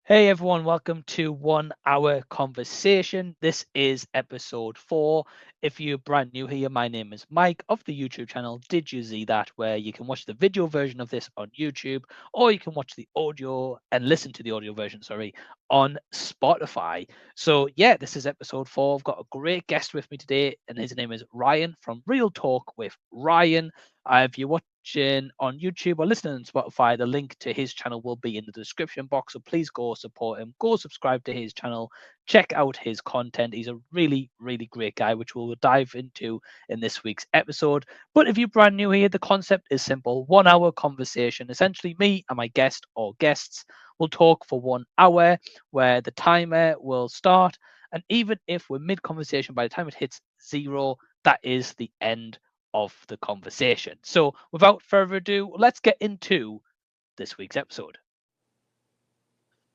Hey everyone, welcome to 1 Hour Conversation. This is episode 4. If you're brand new here, my name is Mike of the YouTube channel Did You See That, where you can watch the video version of this on YouTube, or you can watch the audio and listen to the audio version, on Spotify. So, yeah, this is episode 4. I've got a great guest with me today, and his name is Ryan from Real Talk with Ryan. If you're watching on YouTube or listening on Spotify, the link to his channel will be in the description box. So please go support him, go subscribe to his channel, check out his content. He's a really, really great guy, which we'll dive into in this week's episode. But if you're brand new here, the concept is simple: 1 hour conversation. Essentially, me and my guest or guests will talk for 1 hour, where the timer will start. And even if we're mid conversation, by the time it hits 0, that is the end of the conversation. So, without further ado, let's get into this week's episode.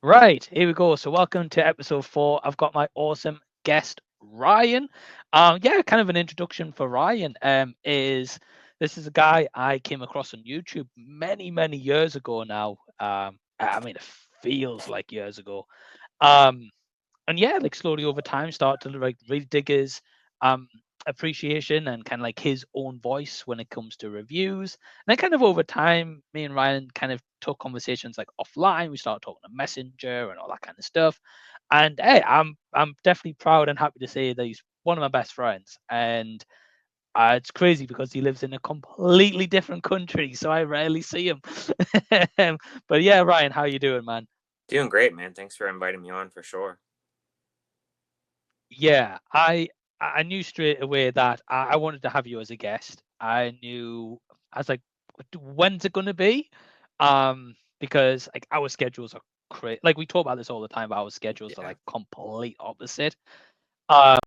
Right, here we go. So, welcome to episode 4. I've got my awesome guest, Ryan. Kind of an introduction for Ryan. Is This is a guy I came across on YouTube many, many years ago now. I mean, it feels like years ago. Um, and yeah, like slowly over time, start to like really dig his um appreciation and kind of like his own voice when it comes to reviews. And then kind of over time, me and Ryan kind of took conversations like offline. We started talking to Messenger and all that kind of stuff. And hey, I'm definitely proud and happy to say that he's one of my best friends. And it's crazy because he lives in a completely different country, so I rarely see him. But yeah, Ryan, how you doing, man? Doing great, man. Thanks for inviting me on for sure. Yeah, I knew straight away that I wanted to have you as a guest. I was like, when's it gonna be? Because like our schedules are crazy. Like we talk about this all the time, but our schedules are Yeah. like complete opposite. Um,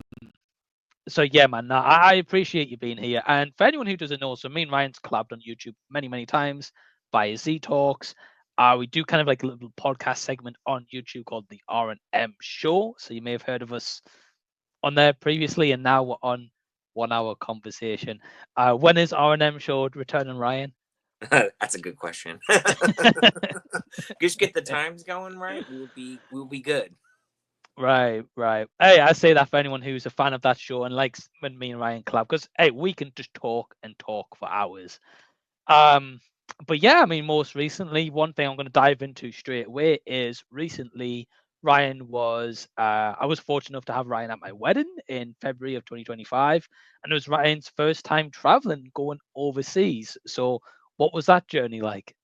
so yeah, man, I appreciate you being here. And for anyone who doesn't know, so me and Ryan's collabed on YouTube many, many times via Z Talks. We do kind of like a little podcast segment on YouTube called the R&M Show. So you may have heard of us on there previously, and now we're on 1 hour conversation. When is R&M show returning, Ryan? That's a good question. Just get the times going right. We'll be good. Right, right. Hey, I say that for anyone who's a fan of that show and likes when me and Ryan collab, because hey, we can just talk and talk for hours. Um, but yeah, I mean, most recently, one thing I'm going to dive into straight away is recently Ryan was. I was fortunate enough to have Ryan at my wedding in February of 2025, and it was Ryan's first time traveling, going overseas. So, what was that journey like?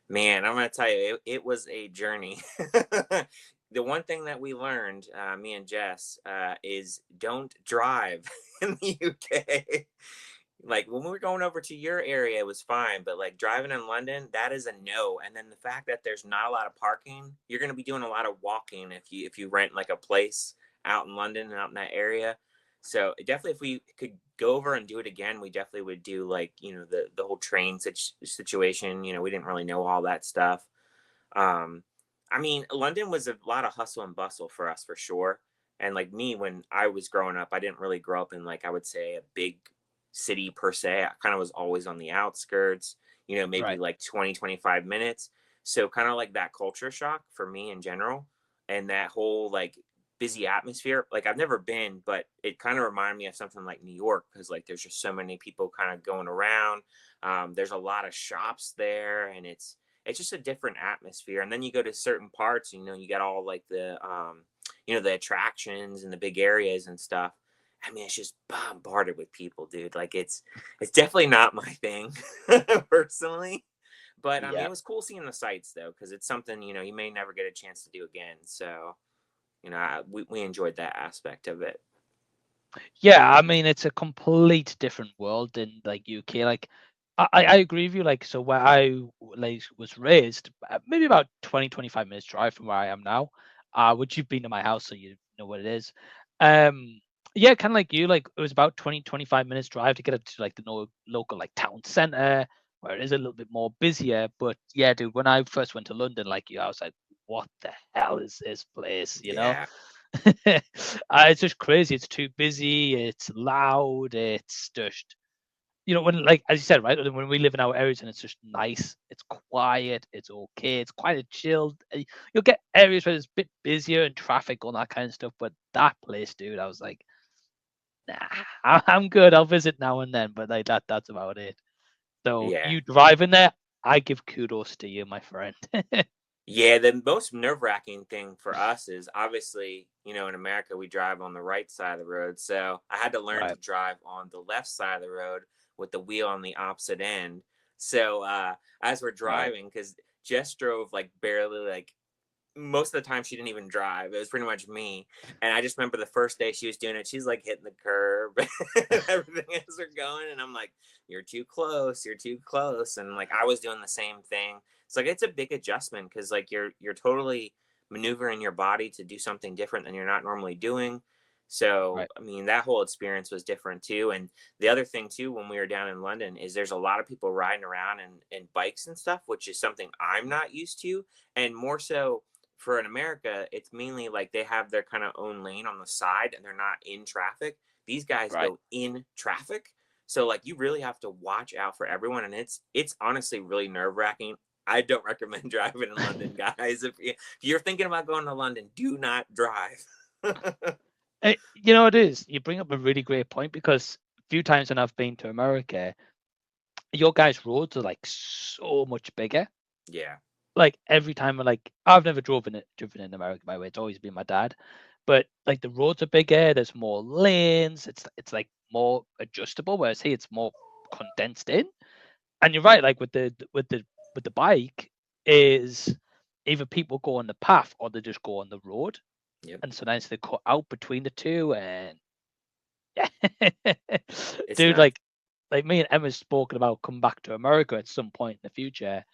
Man, I'm gonna tell you, it was a journey. The one thing that we learned, me and Jess, is don't drive in the UK. Like when we were going over to your area, it was fine, but like driving in London, that is a no. And then the fact that there's not a lot of parking, you're going to be doing a lot of walking if you rent like a place out in London and out in that area. So definitely, if we could go over and do it again, we definitely would do like the whole train situation. We didn't really know all that stuff. Um, I mean, London was a lot of hustle and bustle for us for sure. And like me, when I was growing up, I didn't really grow up in like I would say a big city per se. I kind of was always on the outskirts, maybe Right. like 20, 25 minutes. So kind of like that culture shock for me in general and that whole like busy atmosphere. Like I've never been, but it kind of reminded me of something like New York because like there's just so many people kind of going around. There's a lot of shops there and it's just a different atmosphere. And then you go to certain parts, you got all like the attractions and the big areas and stuff. I mean, it's just bombarded with people, dude. Like it's definitely not my thing personally. But I mean, Yeah. it was cool seeing the sights though, because it's something you may never get a chance to do again. So we enjoyed that aspect of it. Yeah, I mean, it's a complete different world in like UK. Like, I agree with you. Like, so where I like was raised, maybe about 20-25 minutes drive from where I am now. Which you've been to my house, so you know what it is. Um, yeah, kind of like you. Like, it was about 20-25 minutes drive to get up to like the local like town center, where it is a little bit more busier. But yeah, dude, when I first went to London, like you, I was like, what the hell is this place? You know? Yeah. It's just crazy. It's too busy. It's loud. It's just you know, when, like, as you said, right, when we live in our areas and it's just nice, it's quiet, it's okay, it's quite a chilled. You'll get areas where it's a bit busier and traffic, all that kind of stuff. But that place, dude, I was like, nah, I'm good. I'll visit now and then, but like that's about it. So Yeah. you driving there, I give kudos to you, my friend. Yeah, the most nerve-wracking thing for us is obviously, in America we drive on the right side of the road. So I had to learn Right, to drive on the left side of the road with the wheel on the opposite end. So as we're right. driving, because Jess drove like barely, like most of the time she didn't even drive. It was pretty much me. And I just remember the first day she was doing it, she's like hitting the curb and everything as we're going. And I'm like, you're too close, you're too close. And like I was doing the same thing. It's like it's a big adjustment because like you're totally maneuvering your body to do something different than you're not normally doing. So Right. I mean that whole experience was different too. And the other thing too, when we were down in London, is there's a lot of people riding around in bikes and stuff, which is something I'm not used to. And more so for in America, it's mainly like they have their kind of own lane on the side and they're not in traffic. These guys Right. go in traffic. So like you really have to watch out for everyone, and it's honestly really nerve-wracking. I don't recommend driving in London, guys. If you're thinking about going to London, do not drive. You know, it is. You bring up a really great point because a few times when I've been to America, your guys' roads are like so much bigger. Yeah. Like every time, like I've never driven in America, by the way. It's always been my dad. But like the roads are bigger. There's more lanes. It's like more adjustable. Whereas here, it's more condensed in. And you're right. Like with the bike, is either people go on the path or they just go on the road, Yep. and sometimes they cut out between the two. And yeah, It's dude, nuts. like me and Emma's spoken about coming back to America at some point in the future,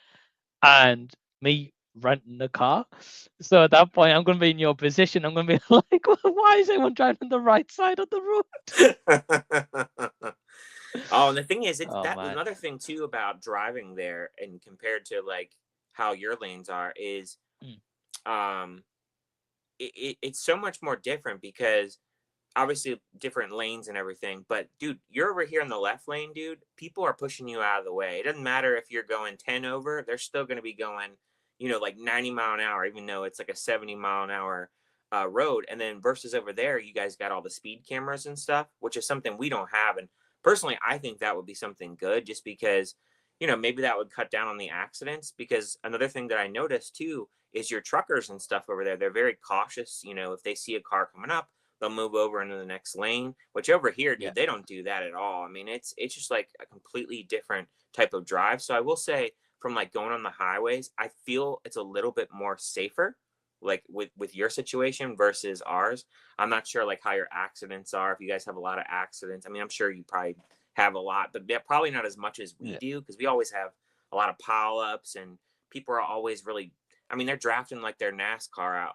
and me renting a car. So at that point, I'm going to be in your position. I'm going to be like, why is everyone driving on the right side of the road? Oh, and the thing is, it's Oh that man, another thing too about driving there and compared to like how your lanes are is mm, um it's so much more different because obviously different lanes and everything. But dude, you're over here in the left lane, dude. People are pushing you out of the way. It doesn't matter if you're going 10 over, they're still going to be going, like 90 mile an hour, even though it's like a 70 mile an hour road. And then versus over there, you guys got all the speed cameras and stuff, which is something we don't have. And personally, I think that would be something good just because, maybe that would cut down on the accidents. Because another thing that I noticed too is your truckers and stuff over there, they're very cautious. If they see a car coming up, they'll move over into the next lane, which over here, yeah, dude, they don't do that at all. I mean, it's just like a completely different type of drive. So I will say from like going on the highways, I feel it's a little bit more safer, like with your situation versus ours. I'm not sure like how your accidents are, if you guys have a lot of accidents. I mean, I'm sure you probably have a lot, but probably not as much as we yeah. do because we always have a lot of pile ups and people are always really, I mean, they're drafting like their NASCAR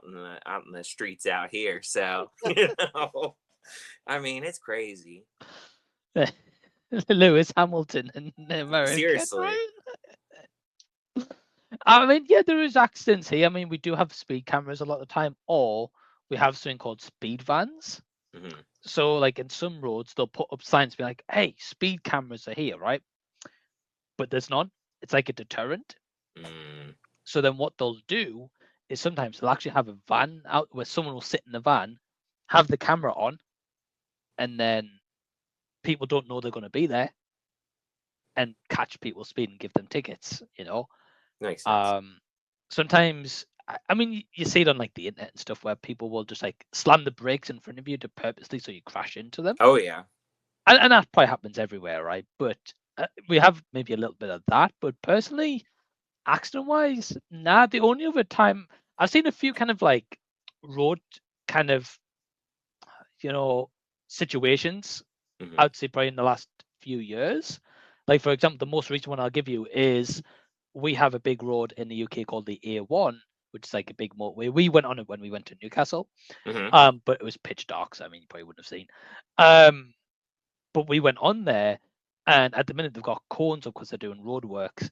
out in the streets out here. So, I mean, it's crazy. Lewis Hamilton and American, Seriously. right? I mean, yeah, there is accidents here. I mean, we do have speed cameras a lot of the time, or we have something called speed vans. Hmm. So, like in some roads, they'll put up signs be like, "Hey, speed cameras are here," right? But there's none. It's like a deterrent. Mm, So then what they'll do is sometimes they'll actually have a van out where someone will sit in the van, have the camera on, and then people don't know they're going to be there and catch people speeding and give them tickets. makes sense. Um, sometimes, I mean, you see it on like the internet and stuff where people will just like slam the brakes in front of you to purposely so you crash into them. Oh, yeah. And that probably happens everywhere, right? But we have maybe a little bit of that. But personally, accident wise, nah. The only other time I've seen a few kind of like road kind of you know situations, Hmm. I'd say probably in the last few years. Like for example, the most recent one I'll give you is we have a big road in the UK called the A1, which is like a big motorway. We went on it when we went to Newcastle, Hmm. but it was pitch dark, so I mean you probably wouldn't have seen. Um, but we went on there, and at the minute they've got cones up because they're doing road works,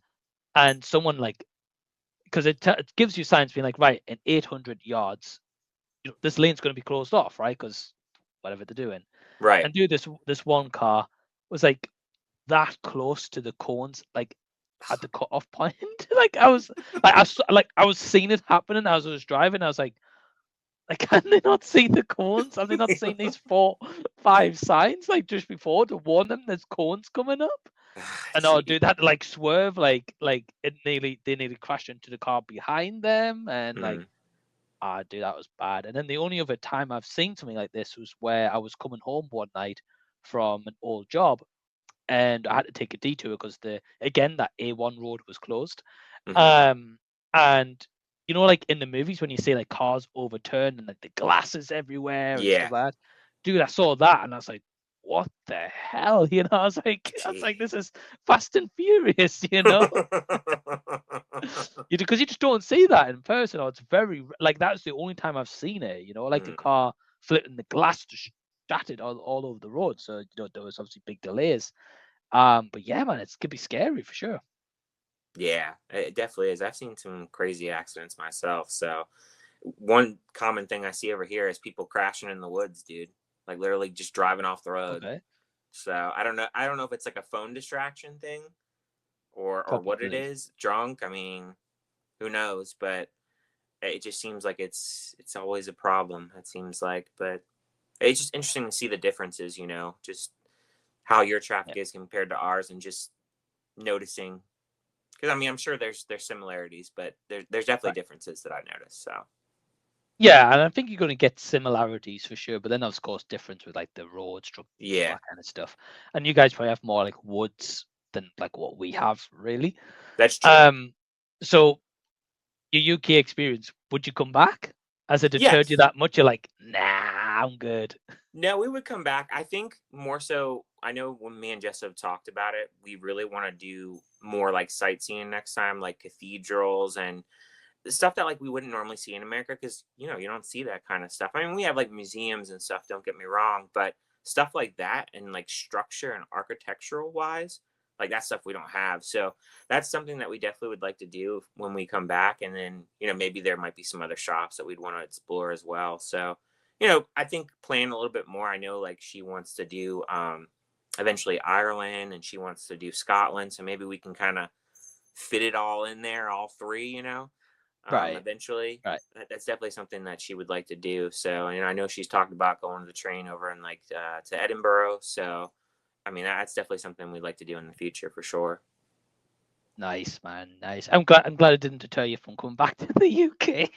and someone like because it gives you signs being like, right, in 800 yards, this lane's going to be closed off, right? Because whatever they're doing. Right. And dude, this one car was like that close to the cones, like at the cut-off point. Like I was, I was seeing it happening as I was driving. I was like, can they not see the cones? Have they not seen these 4, 5 signs like just before to warn them there's cones coming up? And oh, Gee. dude, that like swerve, like they nearly crashed into the car behind them, and like, Mm. dude, that was bad. And then the only other time I've seen something like this was where I was coming home one night from an old job, and I had to take a detour because that A1 road was closed. Hmm. Um, and you know, like in the movies when you see like cars overturn and like the glasses everywhere and Yeah. stuff like that. Dude, I saw that and I was like, what the hell? You know, I was Gee. like, this is Fast and Furious, you know? Because you just don't see that in person, or it's very like that's the only time I've seen it, you know, like a Mm. car flipping the glass just shattered all over the road. So, there was obviously big delays. But yeah, man, it's could be scary for sure. Yeah, it definitely is. I've seen some crazy accidents myself. So one common thing I see over here is people crashing in the woods, dude. Like literally just driving off the road. Okay, So I don't know. I don't know if it's like a phone distraction thing or what it probably. is. Drunk. I mean, who knows? But it just seems like it's always a problem. It seems like, but it's just interesting to see the differences. Just how your traffic Yeah. is compared to ours, and just noticing. Because I mean, I'm sure there's similarities, but there's definitely Right. differences that I noticed. So Yeah, and I think you're going to get similarities for sure, but then of course difference with like the road structure, all yeah, that kind of stuff. And you guys probably have more like woods than like what we have, really. that's true. Um, so your UK experience, would you come back? Has it deterred you Yes. that much? You're like, nah, I'm good. No, we would come back. I think more so. I know when me and Jess have talked about it, we really want to do more like sightseeing next time, like cathedrals and stuff that like we wouldn't normally see in America because you don't see that kind of stuff. I mean, we have like museums and stuff. Don't get me wrong, but stuff like that and like structure and architectural wise, like that stuff we don't have. So that's something that we definitely would like to do when we come back. And then maybe there might be some other shops that we'd want to explore as well. So I think plan a little bit more. I know like she wants to do eventually Ireland and she wants to do Scotland. So maybe we can kind of fit it all in there, all three. Right, Eventually. right. That's definitely something that she would like to do. So, and I know she's talked about going to the train over in like to Edinburgh. So, I mean, that's definitely something we'd like to do in the future for sure. Nice, man. Nice. I'm glad it didn't deter you from coming back to the UK.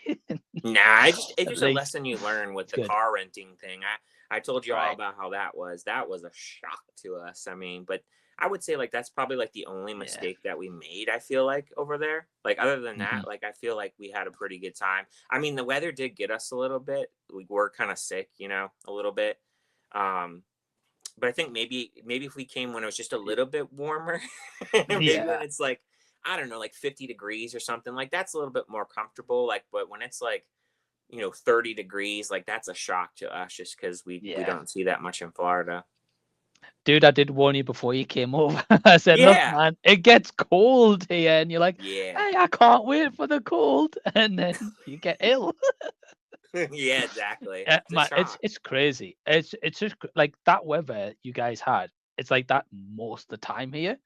Nah, it's At just a least lesson you learn with it's the good. car renting thing. I told you all Right. about how that was. That was a shock to us. I mean, but I would say like that's probably like the only Yeah. mistake that we made. I feel like over there. Like other than Hmm. that, like I feel like we had a pretty good time. I mean, the weather did get us a little bit. We were kind of sick, a little bit. Um, but I think maybe if we came when it was just a little bit warmer, maybe when Yeah. it's like I don't know, like 50 degrees or something, like that's a little bit more comfortable. Like, but when it's like 30 degrees, like that's a shock to us just because we Yeah. don't see that much in Florida. Dude, I did warn you before you came over. I said, look, Yeah. man, it gets cold here. And you're like, Yeah. hey, I can't wait for the cold. And then you get ill. Yeah, exactly. Yeah, It's a man, shock. it's crazy. It's just like that weather you guys had. It's like that most of the time here.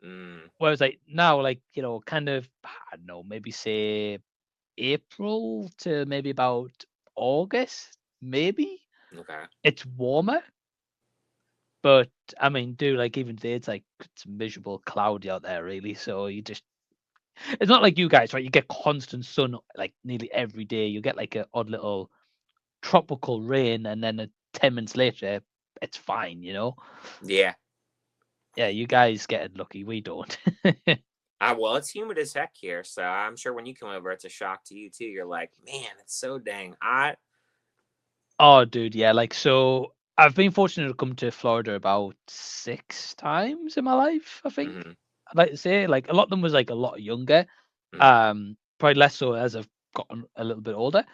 Mm, Whereas like now, like, kind of, I don't know, maybe say April to maybe about August, maybe okay. it's warmer. But I mean, dude, like even today, it's miserable, cloudy out there, really. So it's not like you guys, right? You get constant sun like nearly every day. You get like a odd little tropical rain, and then 10 minutes later, it's fine. Yeah. Yeah, you guys get lucky. We don't. Well, it's humid as heck here, so I'm sure when you come over, it's a shock to you too. You're like, man, it's so dang hot. Oh, dude, yeah. Like, so I've been fortunate to come to Florida about 6 times in my life, I think. Hmm. I'd like to say, like, a lot of them was like a lot younger. Mm. Probably less so as I've gotten a little bit older.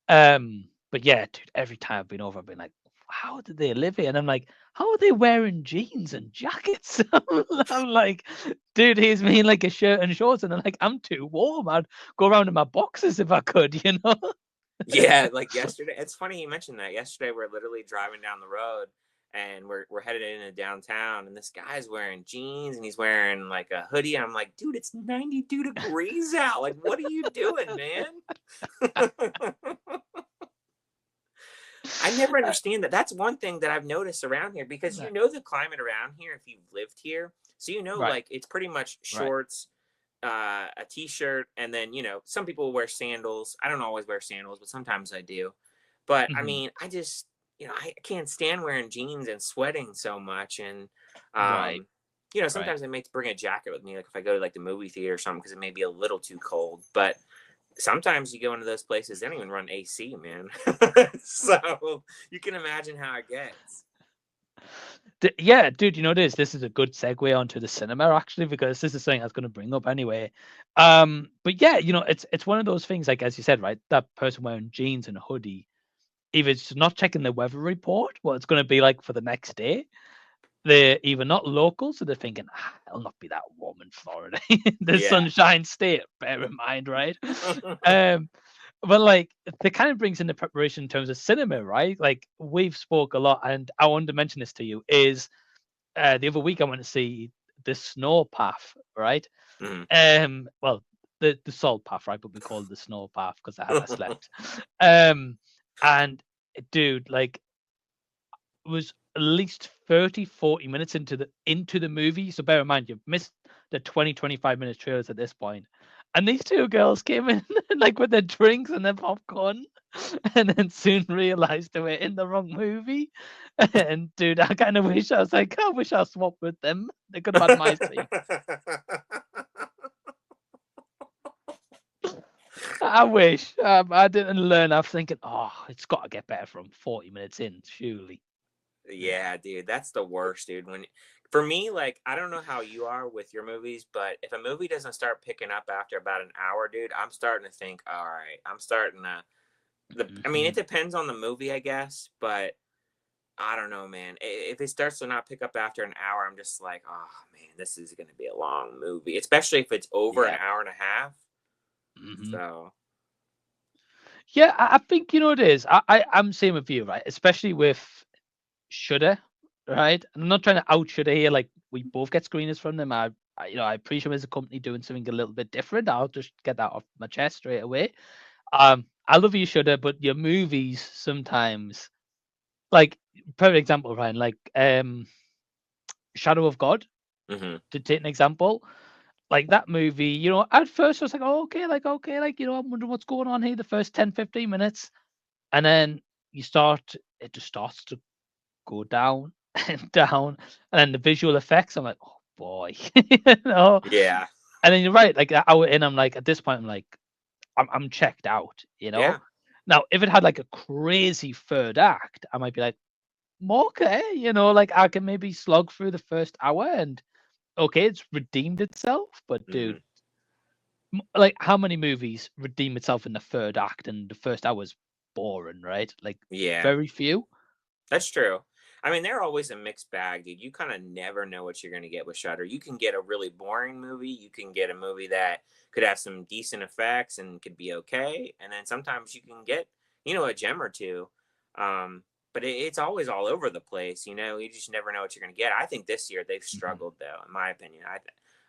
But yeah, dude, every time I've been over, I've been like, how do they live here? And I'm like, how are they wearing jeans and jackets? I'm like, dude, here's me in like a shirt and shorts, and they're like, I'm too warm. I'd go around in my boxes if I could. Yeah, like yesterday. It's funny you mentioned that. Yesterday, we're literally driving down the road, and we're headed into downtown, and this guy's wearing jeans and he's wearing like a hoodie. I'm like, dude, it's 92 degrees out. Like, what are you doing, man? I never understand that. That's one thing that I've noticed around here, because Right. the climate around here if you've lived here. So Right. like it's pretty much Right. shorts, a t-shirt, and then some people wear sandals. I don't always wear sandals, but sometimes I do. But I Mhm. mean, I just I can't stand wearing jeans and sweating so much. And Right. Right. sometimes I may bring a jacket with me, like if I go to like the movie theater or something, because it may be a little too cold. But sometimes you go into those places, they don't even run AC, man. So you can imagine how it gets. Yeah, dude, you know this. This is a good segue onto the cinema actually, because this is something I was going to bring up anyway. But yeah, it's one of those things, like as you said, right? That person wearing jeans and a hoodie, if it's not checking the weather report, what it's going to be like for the next day. They're either not local, so they're thinking, it'll not be that warm in Florida, the Yeah. Sunshine State. Bear in mind, right? Um, but like that kind of brings in the preparation in terms of cinema, right? Like we've spoke a lot, and I wanted to mention this to you is the other week I went to see the Snow Path, right? Mhm. Well, the Salt Path, right? But we call it the Snow Path because I slept. Um, and dude, like was at least 30, 40 minutes into the movie. So bear in mind you've missed the 20, 25 minutes trailers at this point. And these two girls came in like with their drinks and their popcorn and then soon realized they were in the wrong movie. And dude, I kind of wish I was like, I wish I swapped with them. They could have had my seat. I wish. I didn't learn. I was thinking, oh, it's got to get better from 40 minutes in, surely. Yeah, dude, that's the worst, dude. When For me, like, I don't know how you are with your movies, but if a movie doesn't start picking up after about an hour, dude, I'm starting to think, all right, I'm starting to I mean, it Mhm. depends on the movie, I guess, but I don't know, man. If it starts to not pick up after an hour, I'm just like, oh man, this is gonna be a long movie, especially if it's over an Yeah. hour and a half. Mhm. So, Yeah, I think you know it is. I'm same with you, right? Especially with Shudder, right? And I'm not trying to out Shudder here. Like we both get screeners from them. I appreciate them as a company doing something a little bit different. I'll just get that off my chest straight away. I love you, Shudder, but your movies sometimes, like perfect example, Ryan, like Shadow of God, mhm. to take an example. Like that movie, at first I was like, oh, okay, like, I'm wondering what's going on here the first 10, 15 minutes. And then it just starts to go down and down. And then the visual effects, I'm like, oh boy, you know. Yeah, And then you're right, like an hour in, I'm like, at this point, I'm like, I'm checked out. yeah. Now, if it had like a crazy third act, I might be like, okay, like I can maybe slog through the first hour and okay, it's redeemed itself. But dude, Mhm. like how many movies redeem itself in the third act and the first hour's boring, right? Like Yeah. very few. That's true. I mean, they're always a mixed bag, dude. You kind of never know what you're going to get with Shutter. You can get a really boring movie. You can get a movie that could have some decent effects and could be okay. And then sometimes you can get, a gem or two. But it's always all over the place. You just never know what you're going to get. I think this year they've Mhm. struggled, though, in my opinion.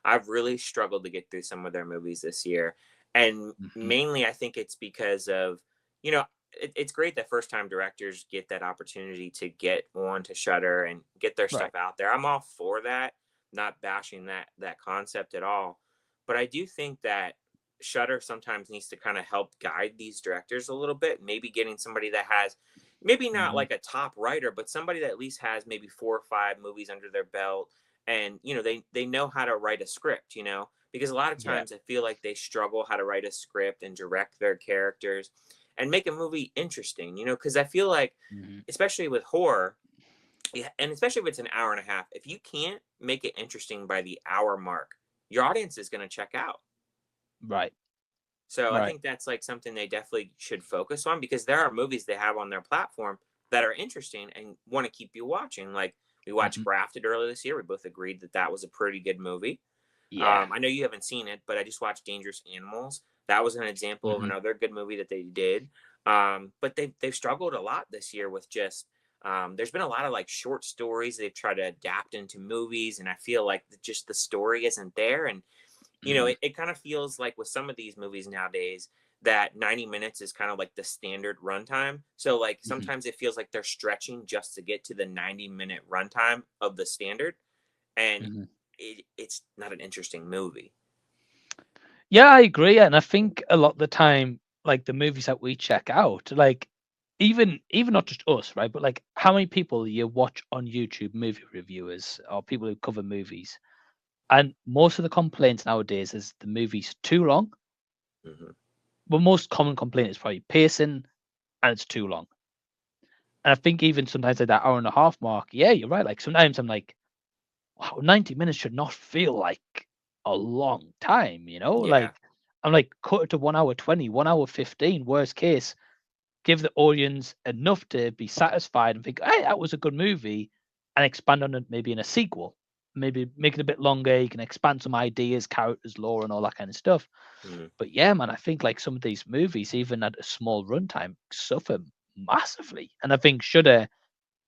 I've really struggled to get through some of their movies this year. And Mhm. mainly, I think it's because of, you know, it's great that first time directors get that opportunity to get on to Shutter and get their Right. stuff out there. I'm all for that, not bashing that concept at all. But I do think that Shutter sometimes needs to kind of help guide these directors a little bit, maybe getting somebody that has maybe not Mhm. like a top writer, but somebody that at least has maybe 4 or 5 movies under their belt, and they know how to write a script, because a lot of Yeah. times I feel like they struggle how to write a script and direct their characters and make a movie interesting, because I feel like, Mhm. especially with horror, yeah, and especially if it's an hour and a half, if you can't make it interesting by the hour mark, your audience is going to check out. Right. So I Right. think that's like something they definitely should focus on, because there are movies they have on their platform that are interesting and want to keep you watching. Like we watched Mhm. Grafted earlier this year. We both agreed that that was a pretty good movie. Yeah. I know you haven't seen it, but I just watched Dangerous Animals. That was an example of Mhm. another good movie that they did. But they've struggled a lot this year with just There's been a lot of like short stories they've tried to adapt into movies, and I feel like just the story isn't there. And Mhm. it kind of feels like with some of these movies nowadays that 90 minutes is kind of like the standard runtime. So like Mhm. sometimes it feels like they're stretching just to get to the 90-minute runtime of the standard, and Mhm. it's not an interesting movie. Yeah, I agree, and I think a lot of the time, like the movies that we check out, like even not just us, right? But like how many people you watch on YouTube, movie reviewers or people who cover movies, and most of the complaints nowadays is the movie's too long. Hmm. But most common complaint is probably pacing and it's too long. And I think even sometimes at that hour and a half mark, yeah, you're right. Like sometimes I'm like, wow, 90 minutes should not feel like a long time, you know? Yeah. Like I'm like, cut it to 1 hour 20, 1 hour 15, worst case, give the audience enough to be satisfied and think, hey, that was a good movie, and expand on it maybe in a sequel. Maybe make it a bit longer. You can expand some ideas, characters, lore, and all that kind of stuff. Mhm. But yeah, man, I think like some of these movies, even at a small runtime, suffer massively. And I think Shudder,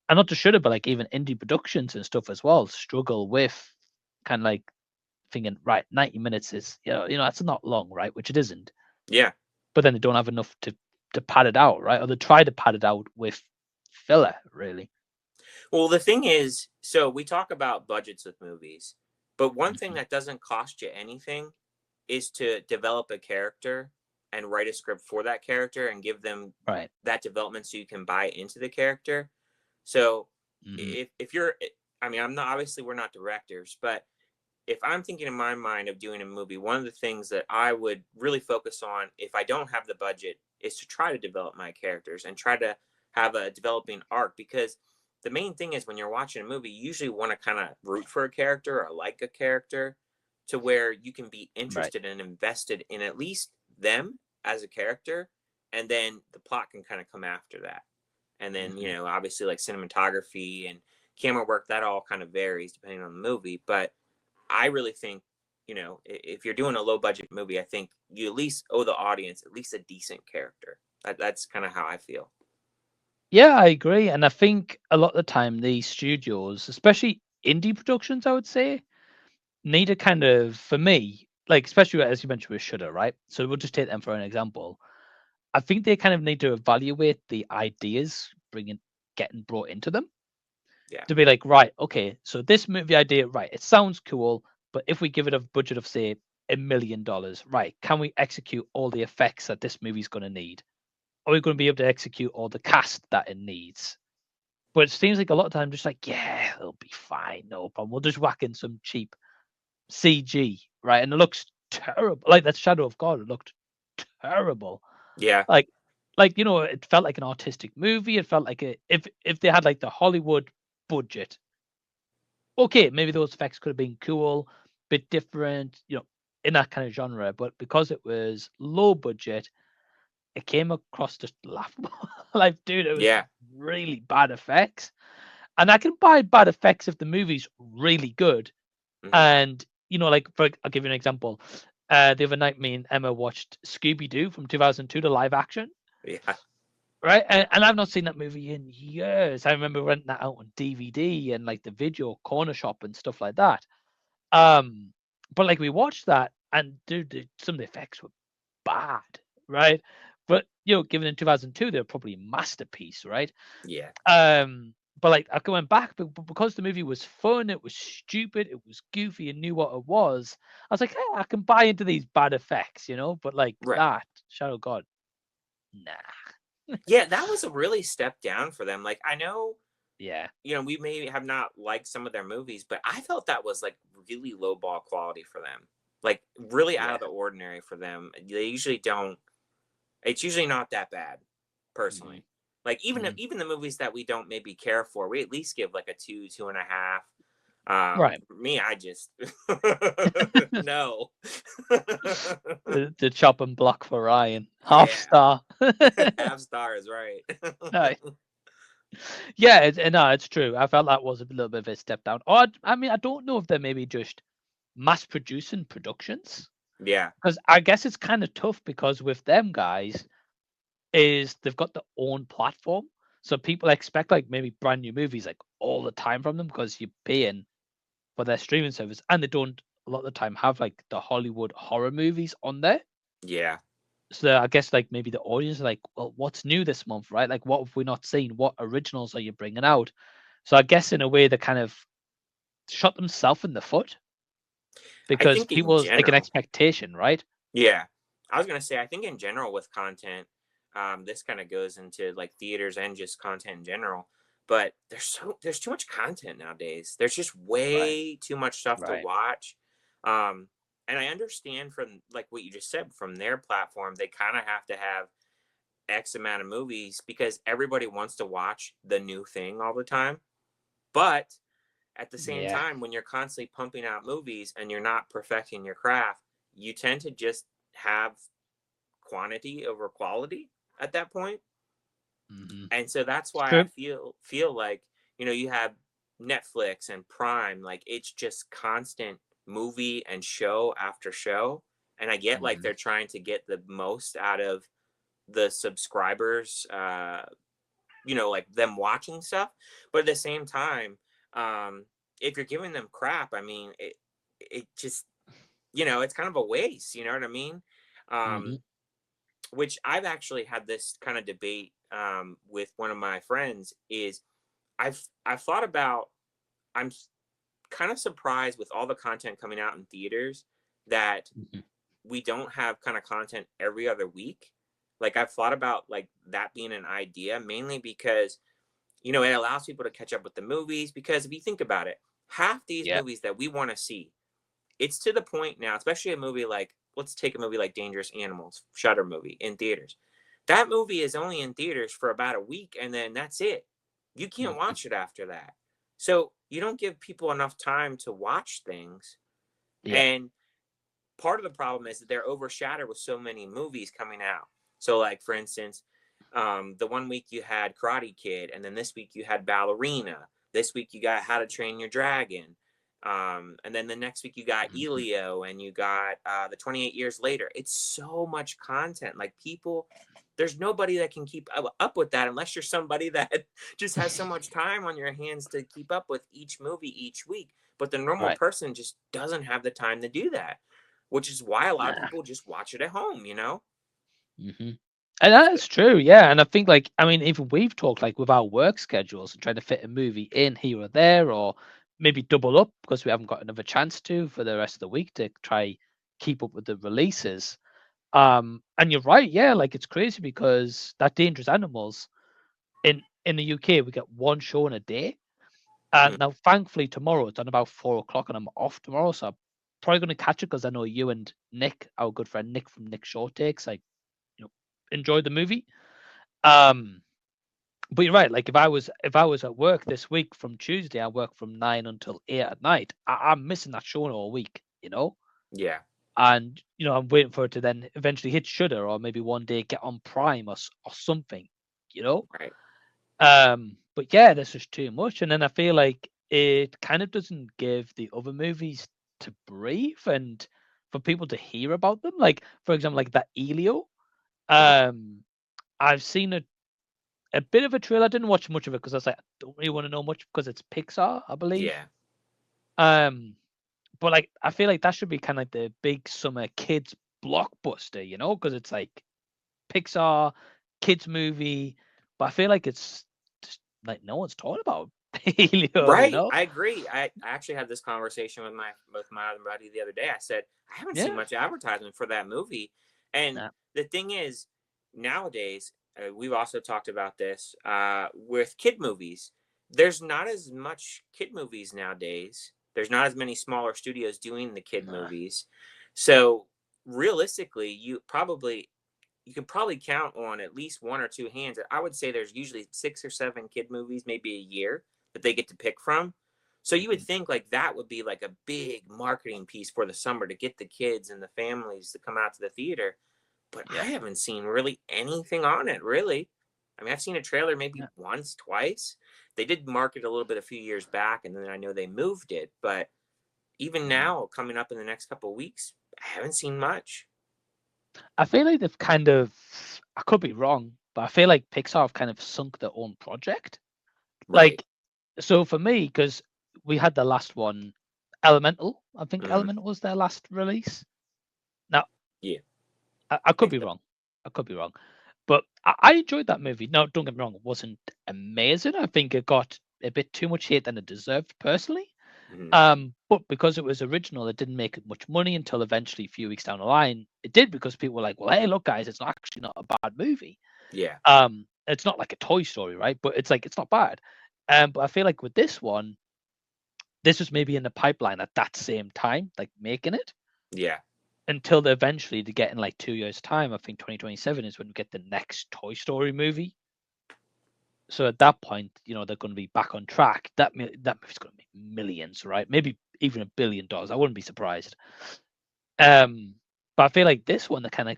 and not just Shudder, but like even indie productions and stuff as well, struggle with kind of like thinking, right, 90 minutes is, that's not long, right? Which it isn't. Yeah. But then they don't have enough to pad it out, right? Or they try to pad it out with filler, really. Well, the thing is, so we talk about budgets with movies, but one thing Mhm. that doesn't cost you anything is to develop a character and write a script for that character and give them Right. that development so you can buy into the character. So Hmm. if you're, I mean, I'm not, obviously we're not directors, but if I'm thinking in my mind of doing a movie, one of the things that I would really focus on if I don't have the budget is to try to develop my characters and try to have a developing arc, because the main thing is when you're watching a movie, you usually want to kind of root for a character or like a character to where you can be Right. interested and invested in at least them as a character, and then the plot can kind of come after that. And then, Hmm. obviously like cinematography and camera work, that all kind of varies depending on the movie. But I really think, if you're doing a low budget movie, I think you at least owe the audience at least a decent character. That's kind of how I feel. Yeah, I agree. And I think a lot of the time, these studios, especially indie productions, I would say, need to kind of, for me, like especially as you mentioned with Shudder, right? So we'll just take them for an example. I think they kind of need to evaluate the ideas getting brought into them Yeah. to be like, right, okay, so this movie idea, right, it sounds cool, but if we give it a budget of say $1 million, right, can we execute all the effects that this movie's going to need? Are we going to be able to execute all the cast that it needs? But it seems like a lot of time, just like, yeah, it'll be fine, no problem. We'll just whack in some cheap CG, right? And it looks terrible. Like that Shadow of God, it looked terrible. Yeah. Like, it felt like an artistic movie. It felt like if they had like the Hollywood budget, okay, maybe those effects could have been cool, bit different, in that kind of genre. But because it was low budget, it came across just laughable. Like, dude, it was Yeah. really bad effects. And I can buy bad effects if the movie's really good. Hmm. And like I'll give you an example. The other night, me and Emma watched Scooby Doo from 2002, the live action, Yeah. right? And I've not seen that movie in years. I remember renting that out on DVD and like the video corner shop and stuff like that. Um, but like we watched that, and dude, some of the effects were bad, right? But given in 2002, they're probably a masterpiece, right? Yeah. But like I went back, but because the movie was fun, it was stupid, it was goofy, and knew what it was. I was like, hey, I can buy into these bad effects, But like Right. that Shadow God, nah. Yeah, that was a really step down for them. Like I know, Yeah. we may have not liked some of their movies, but I felt that was like really low ball quality for them. Like really out Yeah. of the ordinary for them. They usually don't, it's usually not that bad, Hmm. personally. Like even Hmm. even the movies that we don't maybe care for, we at least give like a 2, 2.5. Right. For me, I just no. The chop and block for Ryan, half Yeah, star. half stars, right? No, yeah, no, it's true. I felt that was a little bit of a step down. Or I mean, I don't know if they're maybe just mass producing productions, Yeah. because I guess it's kind of tough because with them guys is they've got their own platform. So people expect like maybe brand new movies like all the time from them because you're paying for their streaming service, and they don't a lot of the time have like the Hollywood horror movies on there. Yeah. So I guess like maybe the audience is like, well, what's new this month, right? Like, what have we not seen? What originals are you bringing out? So I guess in a way they kind of shot themselves in the foot I because think in people's like an general, expectation, right? yeah. I was gonna say, I think in general with content, this kind of goes into like theaters and just content in general. But there's too much content nowadays. There's just Right, way too much stuff to right. watch. Um, and I understand from like what you just said from their platform, they kind of have to have X amount of movies because everybody wants to watch the new thing all the time. But at the same Yeah. time, when you're constantly pumping out movies and you're not perfecting your craft, you tend to just have quantity over quality at that point. And so that's It's why I true. feel like, you have Netflix and Prime, like it's just constant movie and show after show. And I get like Mhm. they're trying to get the most out of the subscribers, like them watching stuff. But at the same time, um, if you're giving them crap, I mean, it just, it's kind of a waste. You know what I mean? Um, Mhm. which I've actually had this kind of debate with one of my friends. Is I've thought about. I'm kind of surprised with all the content coming out in theaters that Mhm. we don't have kind of content every other week. Like I've thought about like that being an idea, mainly because it allows people to catch up with the movies. Because if you think about it, half these Yeah. movies that we want to see, it's to the point now, especially a movie like, let's take a movie like Dangerous Animals, Shutter movie in theaters. That movie is only in theaters for about a week and then that's it. You can't Mhm. watch it after that. So you don't give people enough time to watch things. Yeah. And part of the problem is that they're overshadowed with so many movies coming out. So, like for instance, the one week you had Karate Kid, and then this week you had Ballerina. This week you got How to Train Your Dragon, and then the next week you got Mhm. Elio, and you got the 28 Years Later. It's so much content. Like people, there's nobody that can keep up with that unless you're somebody that just has so much time on your hands to keep up with each movie each week. But the normal Right. person just doesn't have the time to do that, which is why a lot of Nah. people just watch it at home. Mhm. And that is true, yeah. And I think, like, I mean, even we've talked like with our work schedules and trying to fit a movie in here or there, or maybe double up because we haven't got another chance to for the rest of the week to try keep up with the releases. And you're right, yeah, like it's crazy because that Dangerous Animals in the UK we get one show in a day. Mm, Now, thankfully, tomorrow it's on about 4 o'clock, and I'm off tomorrow, so I'm probably going to catch it because I know you and Nick, our good friend Nick from Nick Short Takes, like you know, enjoyed the movie. Um, but you're right. Like if I was at work this week from Tuesday, I work from 9 until 8 at night. I'm missing that show all week, yeah, and I'm waiting for it to then eventually hit Shudder or maybe one day get on Prime or something, you know. right. But yeah, this is too much, and then I feel like it kind of doesn't give the other movies to breathe and for people to hear about them. Like for example, like that Elio. Mhm. Um, I've seen a bit of a trailer. I didn't watch much of it because I was like, I don't really want to know much because it's Pixar, I believe. Yeah, Um, but like, I feel like that should be kind of like the big summer kids blockbuster, because it's like Pixar kids movie. But I feel like it's just like no one's talking about Helio, right. I agree. I actually had this conversation with my other buddy the other day. I said I haven't seen Yeah. much advertisement for that movie, and Nah. the thing is, nowadays we've also talked about this with kid movies. There's not as much kid movies nowadays. There's not as many smaller studios doing the kid Nah. movies, so realistically, you can probably count on at least one or two hands. I would say there's usually 6 or 7 kid movies, maybe a year that they get to pick from. So you would Mhm. think like that would be like a big marketing piece for the summer to get the kids and the families to come out to the theater. But I Yeah. haven't seen really anything on it, really. I mean, I've seen a trailer maybe Yeah. once, twice. They did market a little bit a few years back, and then I know they moved it. But even Mhm. now, coming up in the next couple of weeks, I haven't seen much. I feel like they've kind of, I could be wrong, but I feel like Pixar have kind of sunk their own project. Right. Like, so for me, because we had the last one, Elemental. I think Hmm. Elemental was their last release. Now, Yeah. I I could think be so. wrong. I could be wrong. But I enjoyed that movie. No, don't get me wrong, it wasn't amazing. I think it got a bit too much hate than it deserved personally. Hmm. But because it was original, it didn't make much money until eventually a few weeks down the line. It did because people were like, well, hey, look, guys, it's actually not a bad movie. Yeah. It's not like a Toy Story, right? But it's like it's not bad. But I feel like with this one, this was maybe in the pipeline at that same time, like making it Yeah. until eventually to get in like 2 years' time. I think 2027 is when we get the next Toy Story movie. So at that point, they're going to be back on track. That movie's going to make millions, right? Maybe even $1 billion. I wouldn't be surprised. But I feel like this one, they're kind of,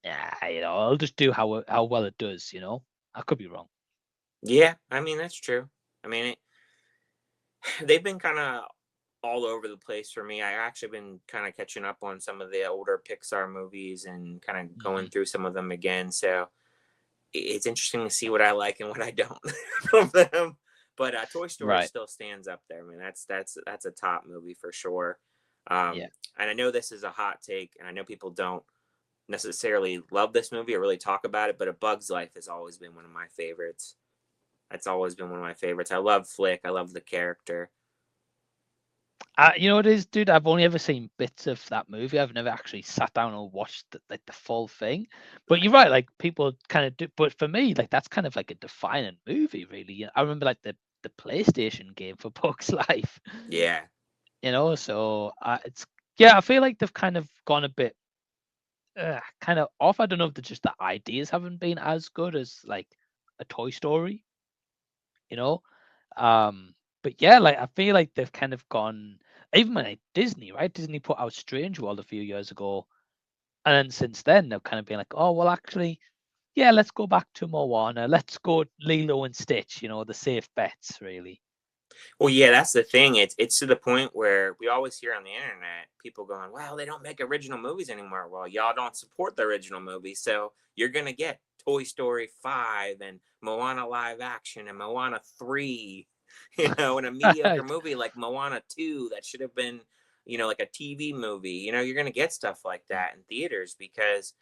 yeah, I'll just do how well it does. I could be wrong. Yeah. I mean, that's true. I mean, they've been kind of all over the place for me. I actually been kind of catching up on some of the older Pixar movies and kind of going Mhm. through some of them again. So it's interesting to see what I like and what I don't from them. But Toy Story Right. still stands up there. I mean, that's a top movie for sure. Yeah. And I know this is a hot take, and I know people don't necessarily love this movie or really talk about it, but A Bug's Life has always been one of my favorites. That's always been one of my favorites. I love Flick. I love the character. You know what it is, dude? I've only ever seen bits of that movie. I've never actually sat down and watched the full thing. But you're right, like people kind of do. But for me, like that's kind of like a defining movie, really. I remember like the PlayStation game for Bugs Life. Yeah. So it's yeah. I feel like they've kind of gone a bit kind of off. I don't know if the just the ideas haven't been as good as like a Toy Story, you know. But yeah, like I feel like they've kind of gone even when Disney, right? Disney put out Strange World a few years ago, and then since then they've kind of been like, oh well, actually, yeah, let's go back to Moana, let's go Lilo and Stitch, the safe bets, really. Well, yeah, that's the thing. It's to the point where we always hear on the internet people going, "Well, they don't make original movies anymore." Well, y'all don't support the original movies, so you're gonna get Toy Story 5 and Moana live action and Moana 3, and a mediocre movie like Moana 2 that should have been, like a TV movie. You're gonna get stuff like that in theaters because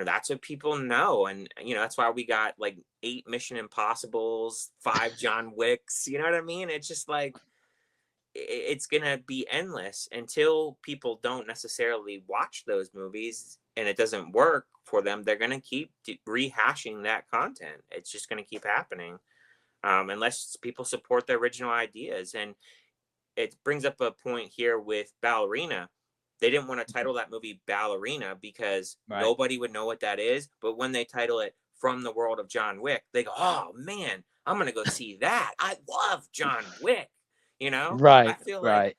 that's what people know, and that's why we got like 8 Mission Impossibles, 5 John Wicks. You know what I mean? It's just like it's gonna be endless until people don't necessarily watch those movies and it doesn't work for them. They're gonna keep rehashing that content. It's just gonna keep happening, unless people support the original ideas. And it brings up a point here with Ballerina. They didn't want to title that movie Ballerina because Right. nobody would know what that is. But when they title it From the World of John Wick, they go, "Oh man, I'm gonna go see that. I love John Wick." I Right. feel like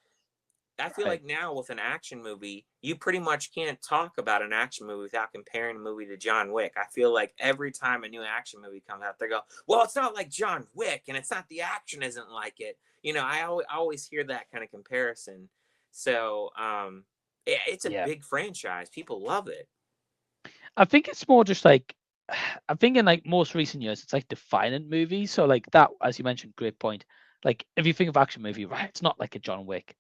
Right. Right. now with an action movie, you pretty much can't talk about an action movie without comparing the movie to John Wick. I feel like every time a new action movie comes out, they go, "Well, it's not like John Wick, and it's not the action isn't like it." I always hear that kind of comparison. So, it's a Yeah. big franchise. People love it. I think it's more just like I'm thinking like most recent years, it's like defining movies. So like that, as you mentioned, great point. Like if you think of action movie, right, it's not like a John Wick.